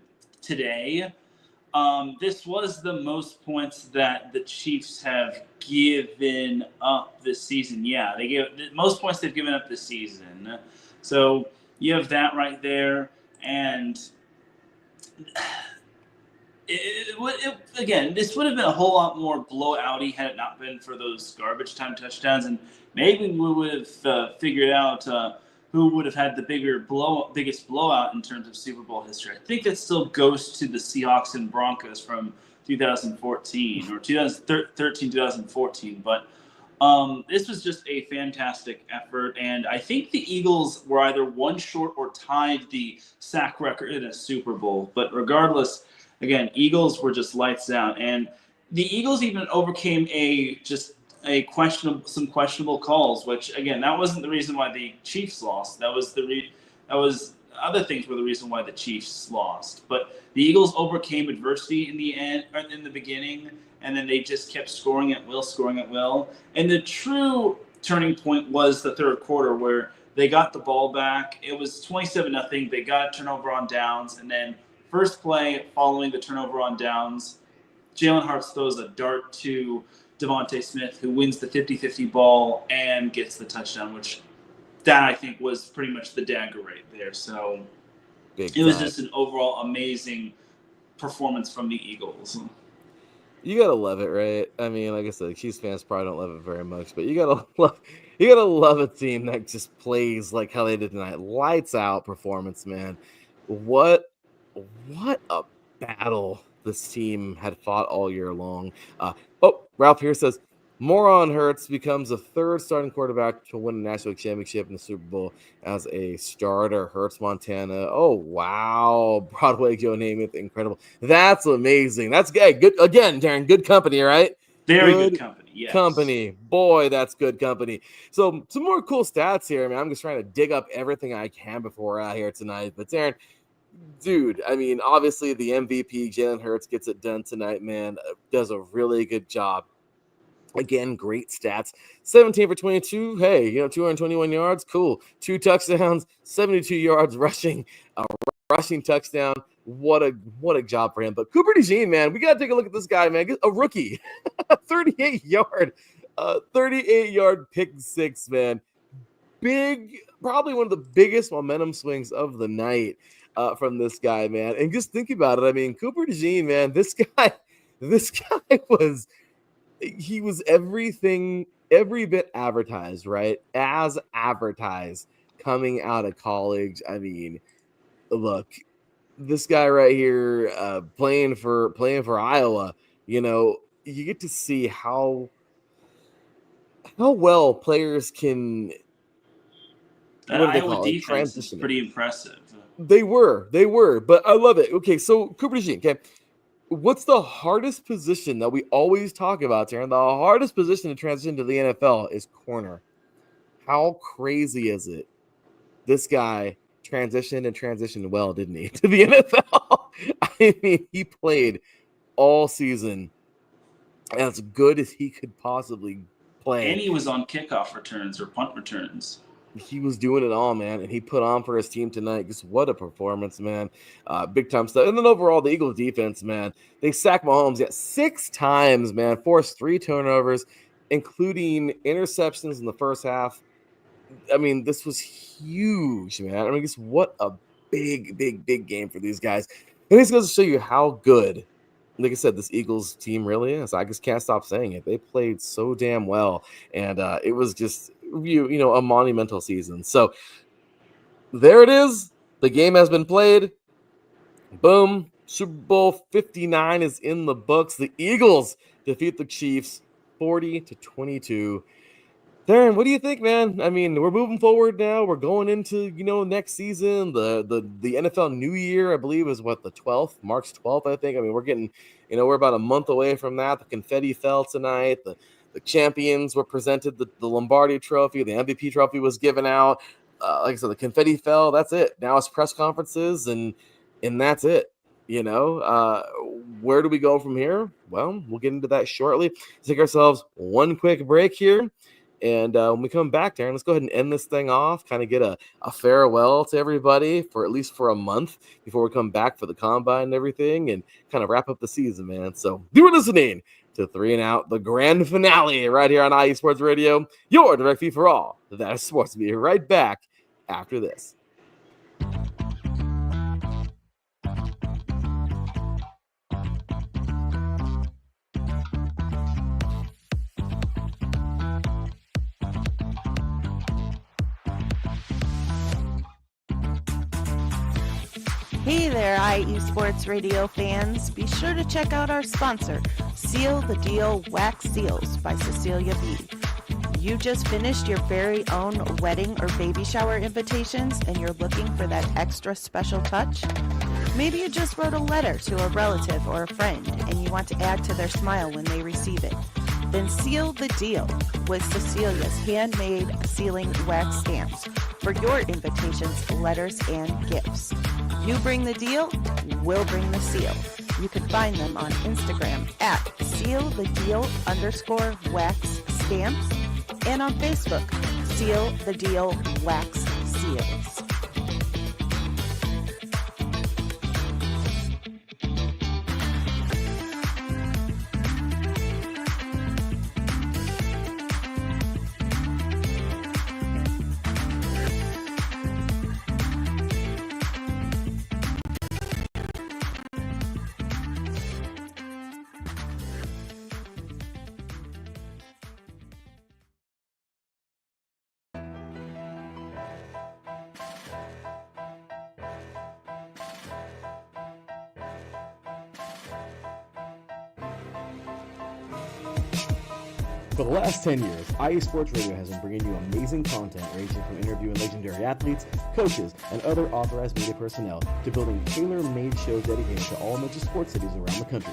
today, this was the most points that the Chiefs have given up this season. Yeah, they gave the most points they've given up this season. So you have that right there. And again, this would have been a whole lot more blowout-y had it not been for those garbage time touchdowns. And maybe we would have figured out who would have had the biggest blowout in terms of Super Bowl history. I think that still goes to the Seahawks and Broncos from 2014 or 2013, 2014. But this was just a fantastic effort. And I think the Eagles were either one short or tied the sack record in a Super Bowl. But regardless, again, Eagles were just lights out. And the Eagles even overcame some questionable calls, which again, that wasn't the reason why the Chiefs lost. That was other things were the reason why the Chiefs lost. But the Eagles overcame adversity in the end, or in the beginning, and then they just kept scoring at will. And the true turning point was the third quarter where they got the ball back. It was 27-0. They got a turnover on downs, and then first play following the turnover on downs, Jalen Hurts throws a dart to Devontae Smith, who wins the 50-50 ball and gets the touchdown, which that I think was pretty much the dagger right there. So it was just an overall amazing performance from the Eagles. You gotta love it, right? I mean, like I said, Chiefs fans probably don't love it very much, but you gotta love a team that just plays like how they did tonight. Lights out performance, man. What a battle this team had fought all year long. Ralph here says, Moron Hurts becomes the third starting quarterback to win a national championship in the Super Bowl as a starter. Hurts, Montana. Oh, wow. Broadway Joe Namath, incredible. That's amazing. That's good. Again, Darren, good company, right? Very good company. Yes. Company. Boy, that's good company. So some more cool stats here. I mean, I'm just trying to dig up everything I can before we're out here tonight. But Darren, dude, I mean, obviously the MVP, Jalen Hurts, gets it done tonight, man. Does a really good job. Again, great stats. 17 for 22. Hey, 221 yards. Cool. 2 touchdowns, 72 yards rushing. A rushing touchdown. What a job for him. But Cooper DeJean, man, we got to take a look at this guy, man. A rookie. 38-yard pick six, man. Big, probably one of the biggest momentum swings of the night from this guy, man. And just think about it. I mean, Cooper DeJean, man, this guy was everything, every bit advertised, right? As advertised coming out of college. I mean, look, this guy right here playing for Iowa, you get to see how well players can. That Iowa defense is pretty impressive. They were, but I love it. Okay, so Cooper DeJean, okay. What's the hardest position that we always talk about, Darren? The hardest position to transition to the NFL is corner. How crazy is it? This guy transitioned well, didn't he, to the NFL? I mean, he played all season as good as he could possibly play. And he was on kickoff returns or punt returns. He was doing it all, man, and he put on for his team tonight. Just what a performance, man. Big time stuff. And then overall, the Eagles defense, man, they sacked Mahomes 6 times, man, forced 3 turnovers, including interceptions in the first half. I mean, this was huge, man. I mean, just what a big game for these guys. And this goes to show you how good, like I said, this Eagles team really is. I just can't stop saying it. They played so damn well, and it was just a monumental season. So there it is. The game has been played. Boom. Super Bowl 59 is in the books. The Eagles defeat the Chiefs 40-22. Darren, what do you think, man? I mean, we're moving forward now. We're going into, next season. The NFL New Year, I believe, is the 12th, March 12th, I think. I mean, we're getting, we're about a month away from that. The confetti fell tonight. The champions were presented the Lombardi trophy. The MVP trophy was given out. Like I said, the confetti fell. That's it. Now it's press conferences, and that's it. Where do we go from here? Well, we'll get into that shortly. Let's take ourselves one quick break here. And when we come back, Darren, let's go ahead and end this thing off, kind of get a farewell to everybody for at least for a month before we come back for the combine and everything and kind of wrap up the season, man. So you're listening to 3 and Out, the grand finale right here on IE Sports Radio, your direct feed for all that is sports. Be right back after this. Hey there, IE Sports Radio fans. Be sure to check out our sponsor, Seal the Deal Wax Seals by Cecilia B. You just finished your very own wedding or baby shower invitations and you're looking for that extra special touch? Maybe you just wrote a letter to a relative or a friend and you want to add to their smile when they receive it. Then seal the deal with Cecilia's handmade sealing wax stamps for your invitations, letters, and gifts. You bring the deal, we'll bring the seal. You can find them on Instagram at @SealTheDeal_wax stamps and on Facebook, Seal the Deal Wax Seals. For the last 10 years, IE Sports Radio has been bringing you amazing content ranging from interviewing legendary athletes, coaches, and other authorized media personnel to building tailor-made shows dedicated to all major sports cities around the country.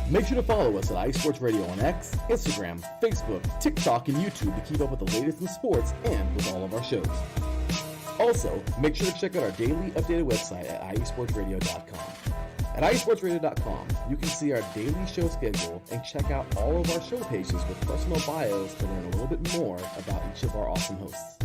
Make sure to follow us at iSports Radio on X, Instagram, Facebook, TikTok, and YouTube to keep up with the latest in sports and with all of our shows. Also, make sure to check out our daily updated website at iesportsradio.com. At iesportsradio.com, you can see our daily show schedule and check out all of our show pages with personal bios to learn a little bit more about each of our awesome hosts.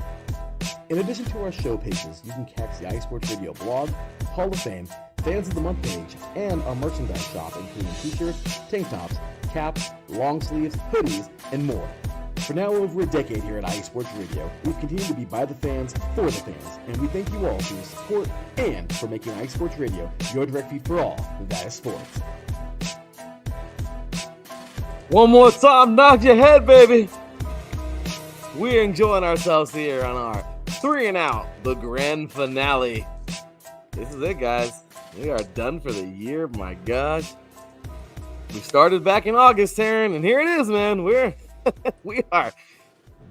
In addition to our show pages, you can catch the iSports Radio blog, Hall of Fame, Fans of the Month page, and our merchandise shop, including t-shirts, tank tops, caps, long sleeves, hoodies, and more. For now over a decade here at iSports Radio, we've continued to be by the fans, for the fans, and we thank you all for your support and for making iSports Radio your direct feed for all that is sports. One more time, knock your head, baby. We're enjoying ourselves here on our 3 and Out, the grand finale. This is it, guys. We are done for the year. My gosh. We started back in August, Taryn, and here it is, man. We are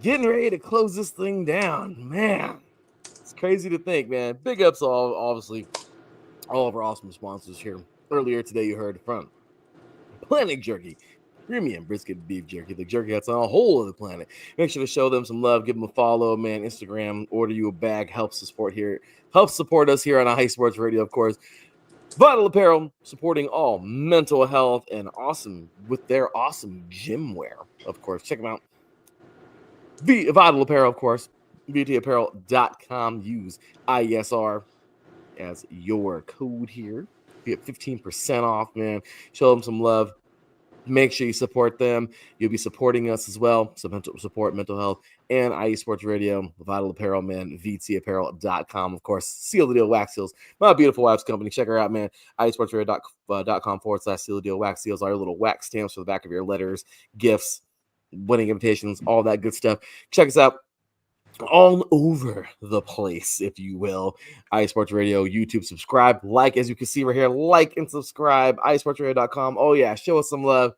getting ready to close this thing down. Man, it's crazy to think, man. Big ups to obviously all of our awesome sponsors here. Earlier today, you heard from Planet Jerky, premium brisket beef jerky, the jerky that's on a whole of the planet. Make sure to show them some love, give them a follow, man. Instagram, order you a bag, helps support us here on iSports Radio, of course. Vital Apparel, supporting all mental health and awesome with their awesome gym wear, of course. Check them out. Vital Apparel, of course. VTapparel.com. Use ISR as your code here. You get 15% off, man. Show them some love. Make sure you support them. You'll be supporting us as well. So support mental health and iSports Radio, Vital Apparel, man, VTapparel.com. Of course, Seal the Deal Wax Seals, my beautiful wife's company. Check her out, man. iSportsRadio.com/Seal the Deal Wax Seals. Our little wax stamps for the back of your letters, gifts, wedding invitations, all that good stuff. Check us out all over the place, if you will. iSports Radio, YouTube, subscribe, like, as you can see right here, like and subscribe. iSportsRadio.com. Oh yeah, show us some love.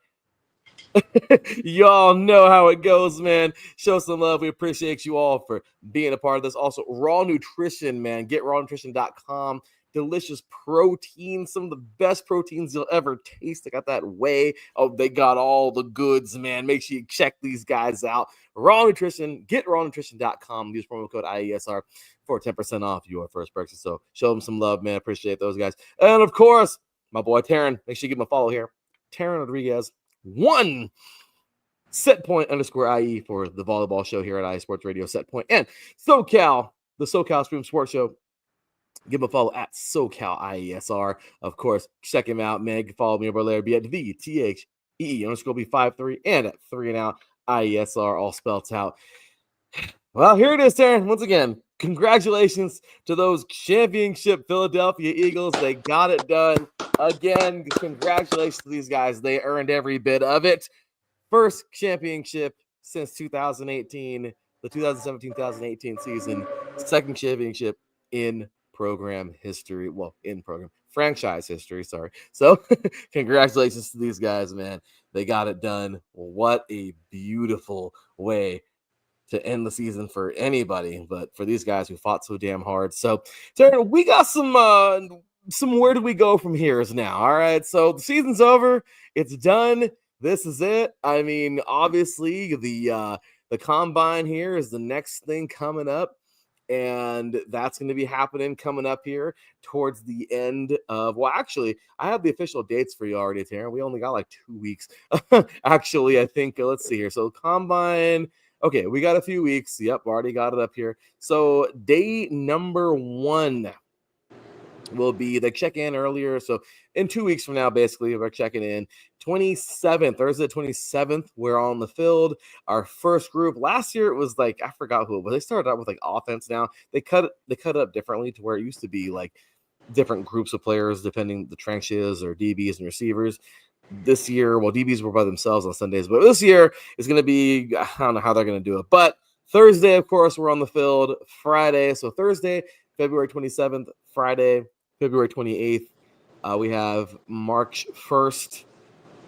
Y'all know how it goes, man. Show some love. We appreciate you all for being a part of this. Also, Raw Nutrition, man. Get rawnutrition.com. Delicious protein, some of the best proteins you'll ever taste. They got that whey. Oh, they got all the goods, man. Make sure you check these guys out. Raw Nutrition, get rawnutrition.com. Use promo code IESR for 10% off your first purchase. So show them some love, man. Appreciate those guys. And of course, my boy Taryn. Make sure you give him a follow here. Taryn Rodriguez, #1 setpoint_IE for the volleyball show here at iSports Radio, Setpoint, and SoCal, the SoCal Stream Sports Show. Give him a follow at SoCal IESR. Of course, check him out, man. You can follow me over there. Be at VTHEE_B53 and at 3 and Out IESR, all spelled out. Well, here it is, Taryn. Once again, congratulations to those championship Philadelphia Eagles. They got it done. Again, congratulations to these guys. They earned every bit of it. First championship since 2018, the 2017-2018 season. Second championship in program history. Well, in program franchise history, sorry. So congratulations to these guys, man. They got it done. What a beautiful way to end the season for anybody, but for these guys who fought so damn hard. So Taryn, we got some where do we go from here is now. All right, so the season's over. It's done. This is it. I mean, obviously the combine here is the next thing coming up. And that's going to be happening coming up here towards the end of, well, actually, I have the official dates for you already, Taryn. We only got like 2 weeks. Actually, I think, let's see here. So combine, okay, we got a few weeks. Yep, already got it up here. So day number 1 will be, they check in earlier. So in 2 weeks from now, basically, we're checking in. 27th, Thursday 27th, we're on the field. Our first group. Last year, it was like, I forgot who it was. They started out with like offense now. They cut it up differently to where it used to be like different groups of players, depending the trenches or DBs and receivers. This year, well, DBs were by themselves on Sundays, but this year is going to be, I don't know how they're going to do it. But Thursday, of course, we're on the field. Friday, so Thursday, February 27th, Friday, February 28th. We have March 1st,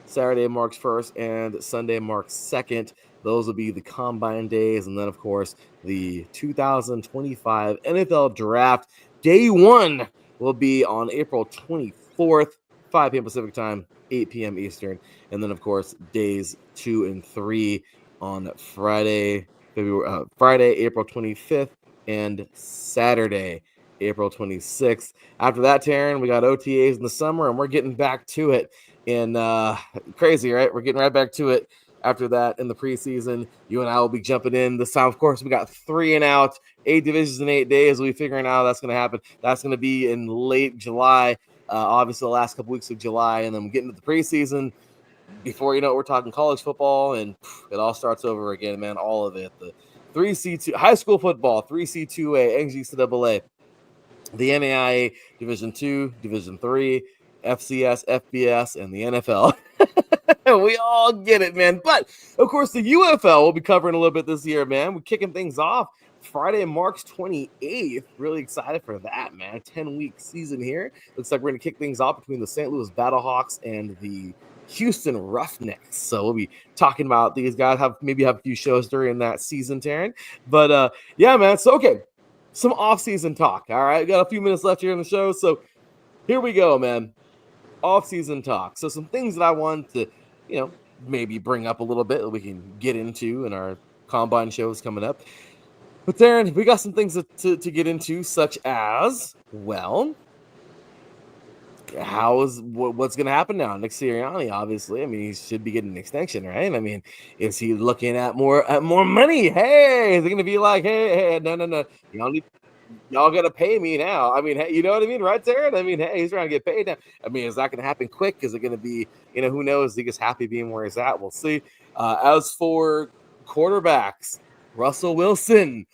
Saturday, March 1st, and Sunday, March 2nd. Those will be the combine days. And then, of course, the 2025 NFL Draft. Day 1 will be on April 24th, 5 p.m. Pacific time, 8 p.m. Eastern. And then, of course, days 2 and 3 on Friday, April 25th, and Saturday, April 26th. After that, Taryn, we got OTAs in the summer, and we're getting back to it. And crazy, right? We're getting right back to it. After that, in the preseason, you and I will be jumping in. This time, of course, we got 3 and out, 8 divisions in 8 days. We'll be figuring out how that's going to happen. That's going to be in late July, obviously the last couple weeks of July, and then getting to the preseason. Before you know it, we're talking college football, and it all starts over again, man. All of it. The 3C2 high school football, 3C2A, NCAA, the NAIA, Division II, Division III, FCS, FBS, and the NFL. We all get it, man. But, of course, the UFL will be covering a little bit this year, man. We're kicking things off Friday, March 28th. Really excited for that, man. 10-week season here. Looks like we're going to kick things off between the St. Louis Battlehawks and the Houston Roughnecks. So we'll be talking about these guys, maybe have a few shows during that season, Taryn. But, yeah, man. So, okay, some off-season talk, all right? We got a few minutes left here in the show, so here we go, man. Off-season talk. So some things that I want to, maybe bring up a little bit that we can get into in our combine shows coming up. But Darren, we got some things to get into, such as, well, what's going to happen now? Nick Sirianni, obviously. I mean, he should be getting an extension, right? I mean, is he looking at more money? Hey, is it going to be like, hey, no, y'all got to pay me now? I mean, hey, you know what I mean, right, Darren? I mean, hey, he's trying to get paid now. I mean, is that going to happen quick? Is it going to be, who knows? Is he just happy being where he's at? We'll see. As for quarterbacks, Russell Wilson,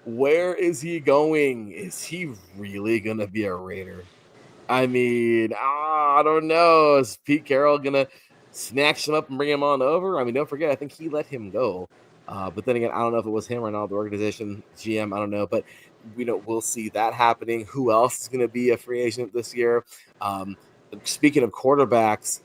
where is he going? Is he really going to be a Raider? I mean, I don't know. Is Pete Carroll going to snatch him up and bring him on over? I mean, don't forget, I think he let him go. But then again, I don't know if it was him or not, the organization, GM, I don't know. But, we'll see that happening. Who else is going to be a free agent this year? Speaking of quarterbacks,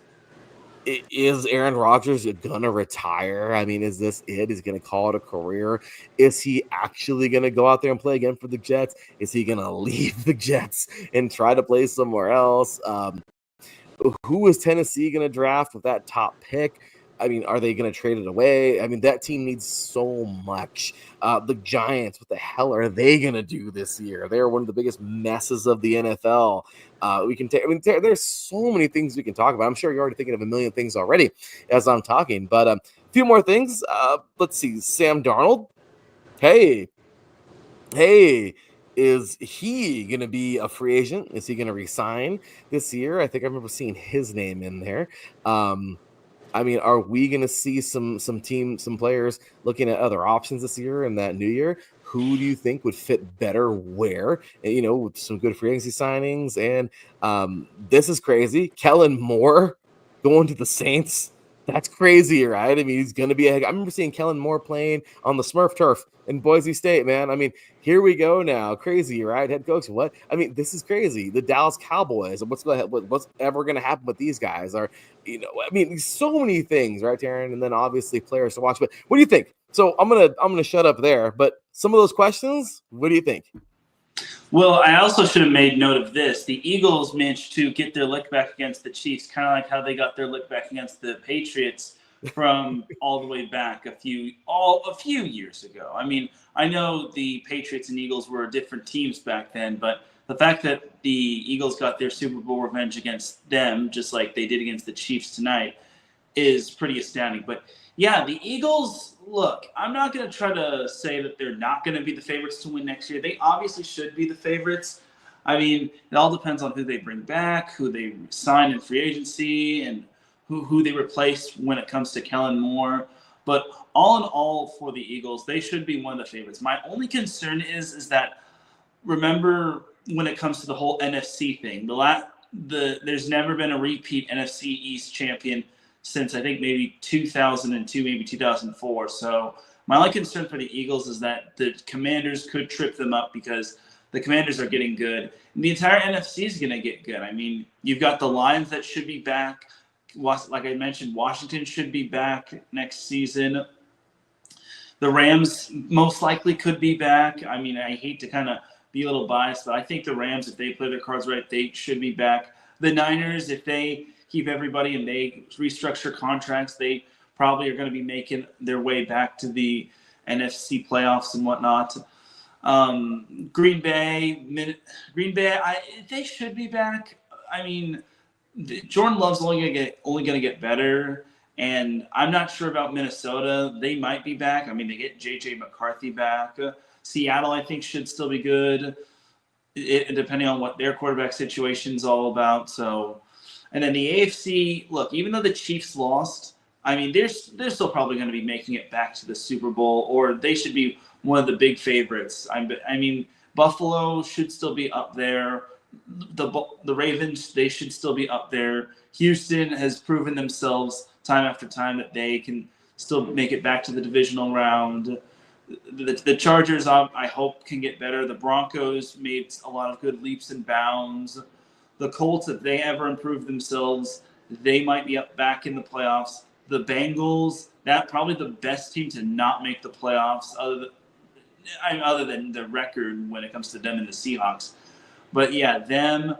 is Aaron Rodgers going to retire? I mean, is this it? Is he going to call it a career? Is he actually going to go out there and play again for the Jets? Is he going to leave the Jets and try to play somewhere else? Who is Tennessee going to draft with that top pick? I mean, are they going to trade it away? I mean, that team needs so much. The Giants, what the hell are they going to do this year? They're one of the biggest messes of the NFL. There's so many things we can talk about. I'm sure you're already thinking of a million things already as I'm talking. But a few more things. Let's see. Sam Darnold. Hey, is he going to be a free agent? Is he going to resign this year? I think I remember seeing his name in there. I mean, are we going to see some players looking at other options this year and that new year? Who do you think would fit better where? And, with some good free agency signings. And this is crazy. Kellen Moore going to the Saints. That's crazy, right? I mean, he's going to be I remember seeing Kellen Moore playing on the Smurf turf in Boise State, man. I mean, here we go now. Crazy, right? Head coach, what? I mean, this is crazy. The Dallas Cowboys. What's ever going to happen with these guys? So many things, right, Taryn? And then obviously players to watch. But what do you think? So I'm gonna shut up there. But some of those questions, what do you think? Well, I also should have made note of this. The Eagles managed to get their lick back against the Chiefs, kind of like how they got their lick back against the Patriots from all the way back a few years ago. I mean, I know the Patriots and Eagles were different teams back then, but the fact that the Eagles got their Super Bowl revenge against them, just like they did against the Chiefs tonight, is pretty astounding. But yeah, the Eagles, look, I'm not going to try to say that they're not going to be the favorites to win next year. They obviously should be the favorites. I mean, it all depends on who they bring back, who they sign in free agency, and who they replace when it comes to Kellen Moore. But all in all, for the Eagles, they should be one of the favorites. My only concern is that, remember, when it comes to the whole NFC thing, there's never been a repeat NFC East champion since I think maybe 2002, maybe 2004. So my only concern for the Eagles is that the Commanders could trip them up because the Commanders are getting good. And the entire NFC is going to get good. I mean, you've got the Lions that should be back. Like I mentioned, Washington should be back next season. The Rams most likely could be back. I mean, I hate to kind of be a little biased, but I think the Rams, if they play their cards right, they should be back. The Niners, if they keep everybody and they restructure contracts, they probably are going to be making their way back to the NFC playoffs and whatnot. Green Bay, they should be back. I mean, Jordan Love's only gonna get better, and I'm not sure about Minnesota. They might be back. I mean, they get JJ McCarthy back. Seattle, I think, should still be good, depending on what their quarterback situation is all about. So, and then the AFC. Look, even though the Chiefs lost, I mean, they're still probably going to be making it back to the Super Bowl, or they should be one of the big favorites. I mean, Buffalo should still be up there. The Ravens, they should still be up there. Houston has proven themselves time after time that they can still make it back to the divisional round. The Chargers, I hope, can get better. The Broncos made a lot of good leaps and bounds. The Colts, if they ever improve themselves, they might be back in the playoffs. The Bengals, that probably the best team to not make the playoffs, other than the record when it comes to them and the Seahawks. But yeah, them.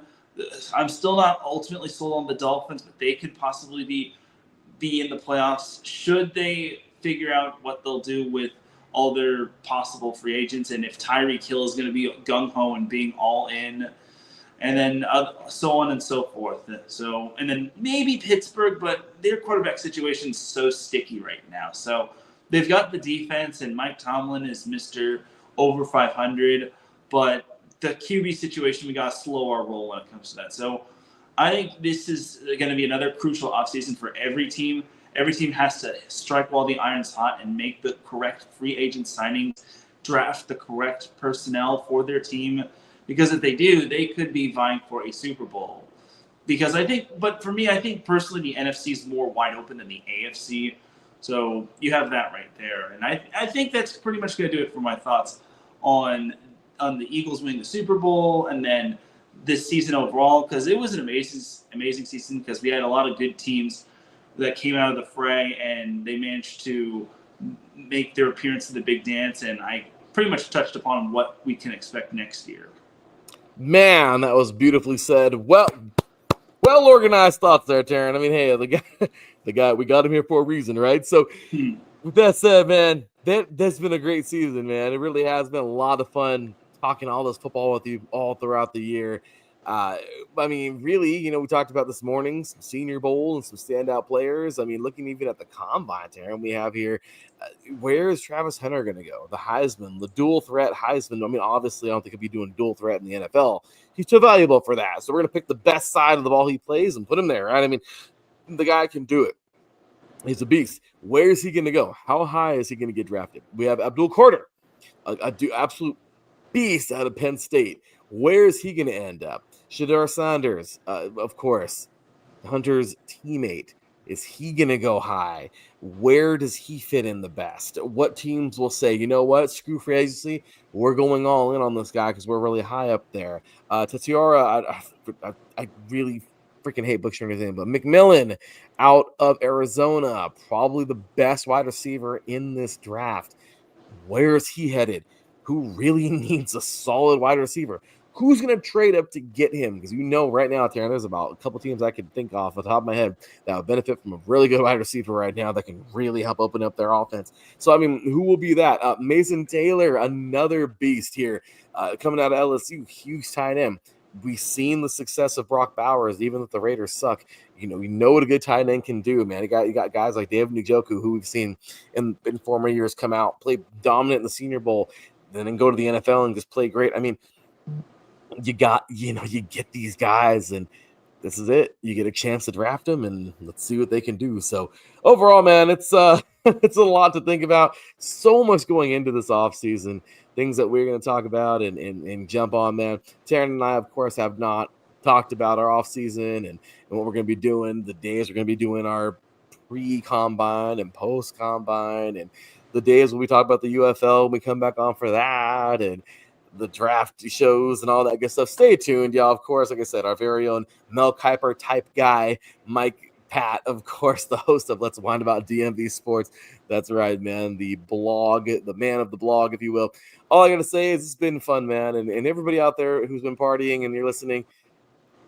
I'm still not ultimately sold on the Dolphins, but they could possibly be in the playoffs should they figure out what they'll do with all their possible free agents, and if Tyreek Hill is going to be gung ho and being all in, and then so on and so forth. So, and then maybe Pittsburgh, but their quarterback situation is so sticky right now. So they've got the defense, and Mike Tomlin is Mr. Over 500, but the QB situation, we got to slow our roll when it comes to that. So I think this is going to be another crucial offseason for every team. Every team has to strike while the iron's hot and make the correct free agent signings, draft the correct personnel for their team. Because if they do, they could be vying for a Super Bowl. Because but for me, I think personally the NFC is more wide open than the AFC. So you have that right there. And I think that's pretty much going to do it for my thoughts on the Eagles winning the Super Bowl and then this season overall, because it was an amazing season because we had a lot of good teams that came out of the fray and they managed to make their appearance in the big dance. And I pretty much touched upon what we can expect next year. Man, that was beautifully said. Well organized thoughts there, Taryn. I mean, hey, the guy, we got him here for a reason, right? So with that said, man, that's been a great season, man. It really has been a lot of fun talking all this football with you all throughout the year. I mean, really, we talked about this morning, some Senior Bowl and some standout players. I mean, looking even at the combine, Taryn, we have here, where is Travis Hunter going to go? The Heisman, the dual threat Heisman. I mean, obviously, I don't think he'll be doing dual threat in the NFL. He's too valuable for that. So we're going to pick the best side of the ball he plays and put him there, right? I mean, the guy can do it. He's a beast. Where is he going to go? How high is he going to get drafted? We have Abdul Carter, a absolute beast out of Penn State. Where is he going to end up? Shedeur Sanders, of course, Hunter's teammate. Is he going to go high? Where does he fit in the best? What teams will say, you know what, screw free agency, we're going all in on this guy because we're really high up there. Tatiara, I really freaking hate butchering his name, but McMillan out of Arizona, probably the best wide receiver in this draft. Where is he headed? Who really needs a solid wide receiver? Who's going to trade up to get him? Because right now, Taryn, there's about a couple teams I could think off the top of my head that would benefit from a really good wide receiver right now that can really help open up their offense. So, I mean, who will be that? Mason Taylor, another beast here, coming out of LSU, huge tight end. We've seen the success of Brock Bowers, even if the Raiders suck. We know what a good tight end can do, man. You got guys like David Njoku, who we've seen in former years come out, play dominant in the Senior Bowl, then go to the NFL and just play great. I mean, you get these guys, and this is it. You get a chance to draft them, and let's see what they can do. So overall, man, it's it's a lot to think about. So much going into this offseason, things that we're going to talk about and jump on, man. Taryn and I, of course, have not talked about our offseason and what we're going to be doing, the days we're going to be doing our pre-combine and post-combine, and the days when we talk about the UFL when we come back on for that, and the draft shows and all that good stuff. Stay tuned, y'all. Of course, like I said, our very own Mel Kiper type guy, Mike Pat, of course, the host of Let's Wind About DMV Sports. That's right, man. The blog, the man of the blog, if you will. All I got to say is it's been fun, man. And everybody out there who's been partying and you're listening,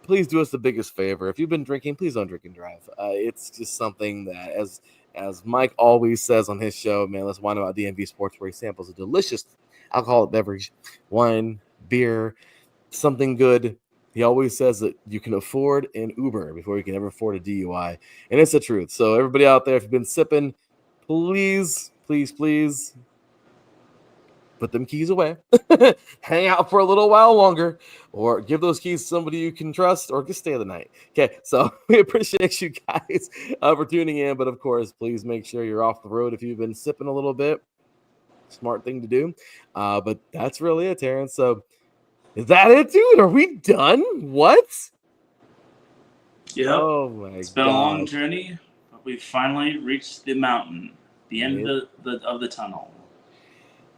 please do us the biggest favor. If you've been drinking, please don't drink and drive. It's just something that, as Mike always says on his show, man, let's whine about DMV Sports, where he samples a delicious alcoholic beverage, wine, beer, something good. He always says that you can afford an Uber before you can ever afford a DUI. And it's the truth. So everybody out there, if you've been sipping, please, please, please put them keys away. Hang out for a little while longer, or give those keys to somebody you can trust, or just stay the night. Okay, so we appreciate you guys for tuning in. But of course, please make sure you're off the road if you've been sipping a little bit. Smart thing to do. But that's really it, Terrence. So is that it, dude? Are we done? What? Yep. Oh my god. It's been a long journey, but we finally reached the mountain, the end of the tunnel.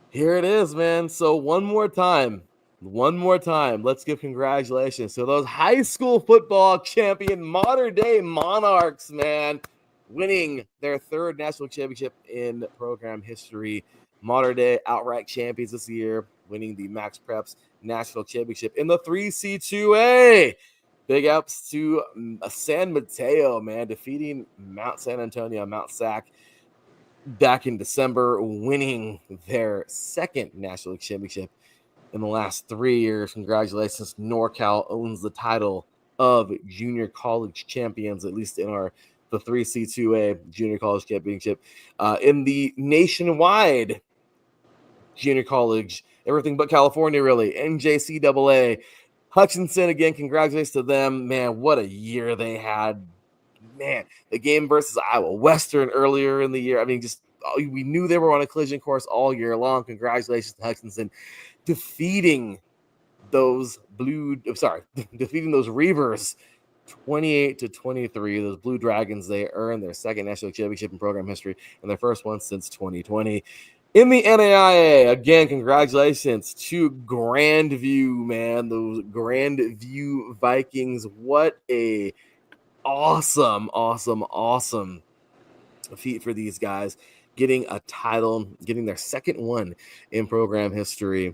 Here it is, man. So one more time, let's give congratulations to those high school football champion modern day Monarchs, man, winning their third national championship in program history. Modern day outright champions this year, winning the Max Preps national championship in the 3C2A. Big ups to San Mateo, man, defeating Mount San Antonio, Mount Sac, back in December, winning their second national championship in the last 3 years. Congratulations. NorCal owns the title of junior college champions, at least in the 3C2A junior college championship. In the nationwide junior college, everything but California, really, NJCAA, Hutchinson, again, congratulations to them. Man, what a year they had. Man, the game versus Iowa Western earlier in the year. I mean, just we knew they were on a collision course all year long. Congratulations to Hutchinson defeating those Reavers 28-23. Those Blue Dragons, they earned their second national championship in program history and their first one since 2020. In the NAIA, again, congratulations to Grandview, man. Those Grandview Vikings. What a awesome feat for these guys, getting a title, getting their second one in program history,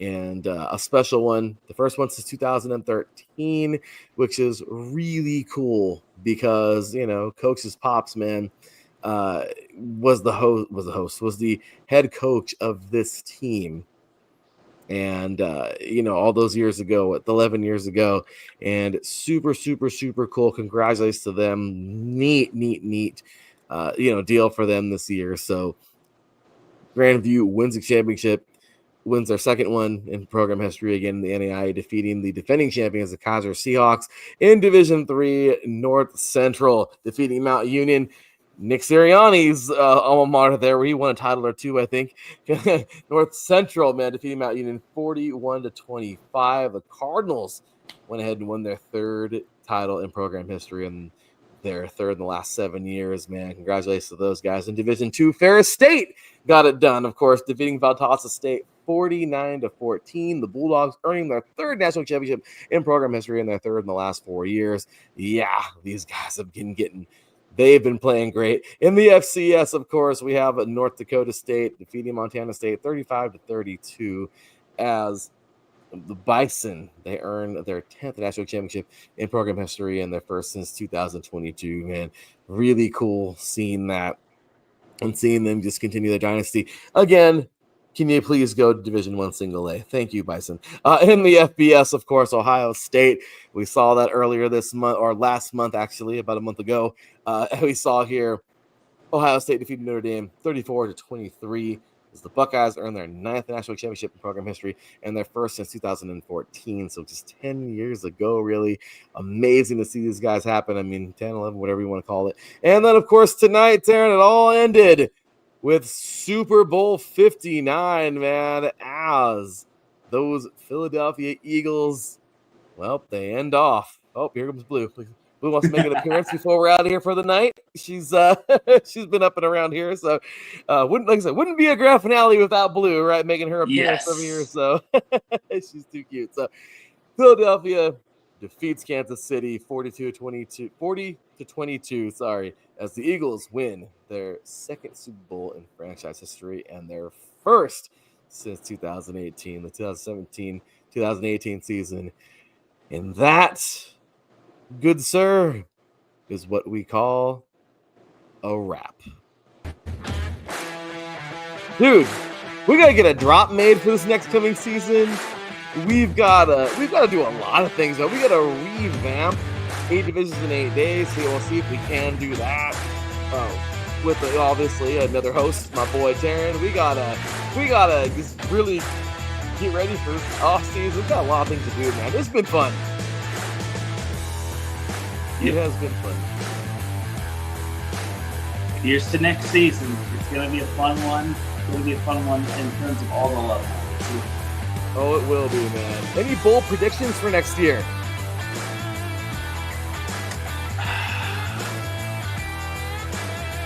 and a special one, the first one since 2013, which is really cool because, you know, Coach's pops, man, was the head coach of this team. And, you know, all those years ago, 11 years ago, and super cool. Congratulations to them. Neat, deal for them this year. So Grandview wins the championship, wins their second one in program history, again in the NAIA, defeating the defending champions, the Kaiser Seahawks, in Division III. North Central defeating Mount Union, Nick Sirianni's alma mater there, where he won a title or two, I think. North Central, man, defeating Mount Union 41-25. The Cardinals went ahead and won their third title in program history and their third in the last 7 years, man. Congratulations to those guys. In Division II, Ferris State got it done, of course, defeating Valdosta State 49-14. The Bulldogs earning their third national championship in program history and their third in the last 4 years. Yeah, these guys have been they've been playing great. In the FCS, of course, we have North Dakota State defeating Montana State 35-32 as the Bison, they earned their 10th national championship in program history and their first since 2022, man. Really cool seeing that and seeing them just continue their dynasty. Again, can you please go to Division I Single A? Thank you, Bison. In the FBS, of course, Ohio State. We saw that earlier this month, or last month, actually, about a month ago. We saw here Ohio State defeated Notre Dame 34-23. As the Buckeyes earned their 9th national championship in program history and their first since 2014. So just 10 years ago, really amazing to see these guys happen. I mean, 10, 11, whatever you want to call it. And then, of course, tonight, Taryn, it all ended with Super Bowl 59, man, as those Philadelphia Eagles, well, they end off. Oh, here comes Blue. Blue wants to make an appearance before we're out of here for the night. She's been up and around here, so wouldn't be a grand finale without Blue, right? Making her appearance over here, so she's too cute. So Philadelphia defeats Kansas City 40-22. Sorry, as the Eagles win their second Super Bowl in franchise history and their first since 2018, the 2017-2018 season, and that good sir, is what we call a wrap. Dude, we gotta get a drop made for this next coming season. We've gotta do a lot of things. Though. We gotta revamp 8 divisions in 8 days. So we'll see if we can do that. With obviously another host, my boy Taryn. We gotta just really get ready for this off season. We've got a lot of things to do, man. It's been fun. It has been fun. Here's to next season. It's gonna be a fun one. It's gonna be a fun one in terms of all the love. Oh, it will be, man. Any bold predictions for next year?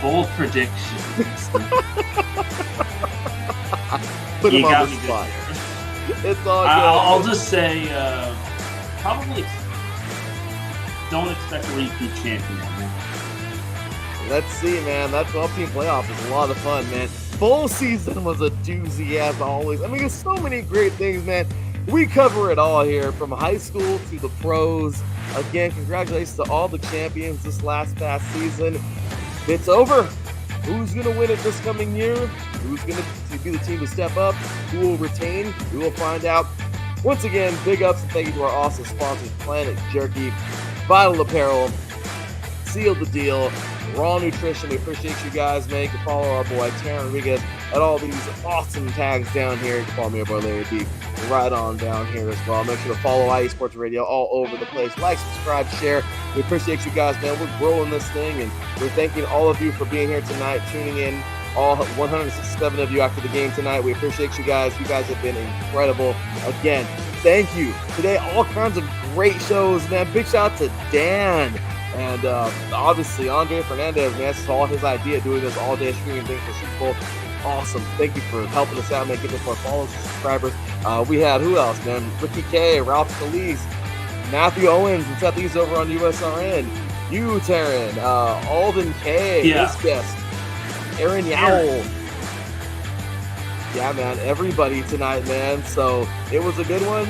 Bold predictions. Put him You on got the me good spot. there. It's all good. I'll just say, probably don't expect a repeat champion. Let's see, man. That 12-team playoff is a lot of fun, man. Bowl season was a doozy as always. I mean, there's so many great things, man. We cover it all here, from high school to the pros. Again, congratulations to all the champions this past season. It's over. Who's going to win it this coming year? Who's going to be the team to step up? Who will retain? We will find out. Once again, big ups and thank you to our awesome sponsors, Planet Jerky, Vital Apparel, Seal the Deal, Raw Nutrition. We appreciate you guys, man. You can follow our boy Taryn Rodriguez at all these awesome tags down here. You can follow me, our boy Larry B, right on down here as well. Make sure to follow IE Sports Radio all over the place. Like, subscribe, share. We appreciate you guys, man. We're growing this thing, and we're thanking all of you for being here tonight, tuning in. All 167 of you after the game tonight. We appreciate you guys. You guys have been incredible. Again, thank you. Today, all kinds of great shows, man. Big shout out to Dan. And obviously, Andre Fernandez, man, this is all his idea, doing this all-day streaming thing for Super Bowl. Awesome. Thank you for helping us out, man, giving us more followers and subscribers. We had, who else, man? Ricky K, Ralph Scalise, Matthew Owens, and Seth East over on USRN. You, Taryn, Alden K, his guest, Aaron Yowell. Yeah, man, everybody tonight, man. So it was a good one.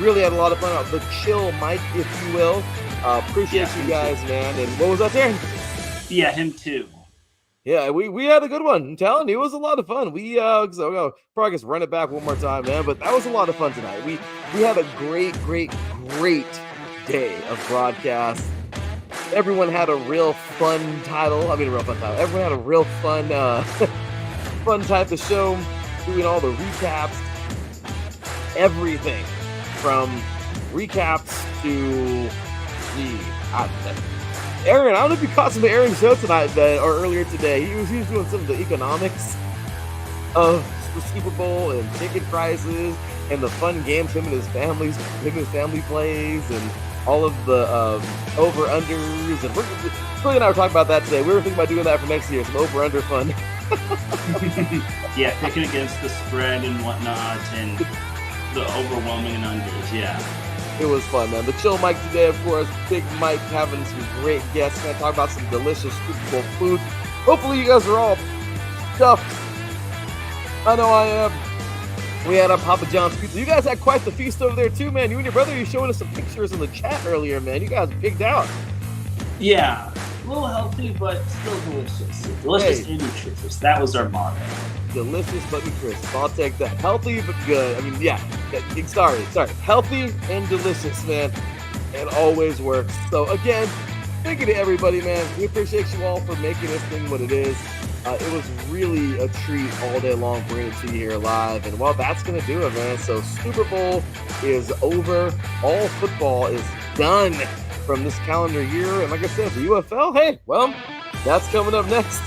Really had a lot of fun. The chill mic, if you will. Appreciate you guys, man. And what was that, Taryn? Yeah, him too. Yeah, we had a good one. I'm telling you, it was a lot of fun. We probably just run it back one more time, man. But that was a lot of fun tonight. We had a great day of broadcast. Everyone had a real fun title. Everyone had a real fun fun type of show, doing all the recaps, everything from recaps to Aaron, I don't know if you caught some of Aaron's show tonight or earlier today. He was doing some of the economics of the Super Bowl and ticket prices and the fun games him and his family plays and all of the over-unders. And Billy and I were talking about that today. We were thinking about doing that for next year, some over-under fun. Yeah, picking against the spread and whatnot and the overwhelming and unders, yeah. It was fun, man. The chill mic today, of course. Big Mike having some great guests. Gonna talk about some delicious Super Bowl food. Hopefully, you guys are all stuffed. I know I am. We had a Papa John's pizza. You guys had quite the feast over there too, man. You and your brother, you showing us some pictures in the chat earlier, man. You guys pigged out. Yeah, a little healthy, but still delicious. Delicious and nutritious. That was our motto. Delicious but nutritious. I'll take that. Healthy but good. I mean, yeah. Sorry. Healthy and delicious, man. It always works. So again, thank you to everybody, man. We appreciate you all for making this thing what it is. It was really a treat all day long bringing it to you here live. And well, that's going to do it, man. So Super Bowl is over. All football is done from this calendar year. And like I said, the UFL, hey, well, that's coming up next.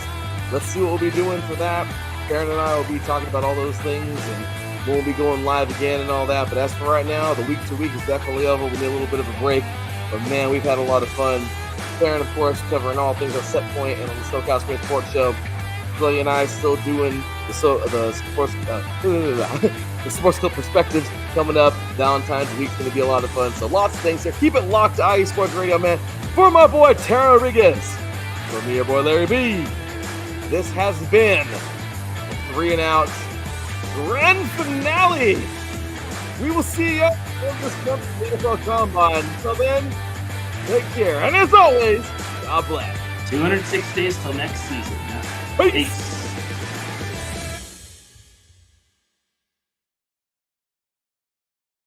Let's see what we'll be doing for that. Karen and I will be talking about all those things, and we'll be going live again and all that. But as for right now, the week to week is definitely over. We need a little bit of a break. But man, we've had a lot of fun. Karen, of course, covering all things on Set Point and on the SoCal Spring Sports Show. Billy and I still doing the Sports Clip Perspectives coming up. Valentine's week's going to be a lot of fun. So lots of things here. Keep it locked to IE Sports Radio, man. For my boy, Tara Rodriguez. For me, your boy, Larry B. This has been the 3 and Out grand finale. We will see you in this NFL Combine. So then, Take care. And as always, God bless. 206 days till next season. Peace. Peace.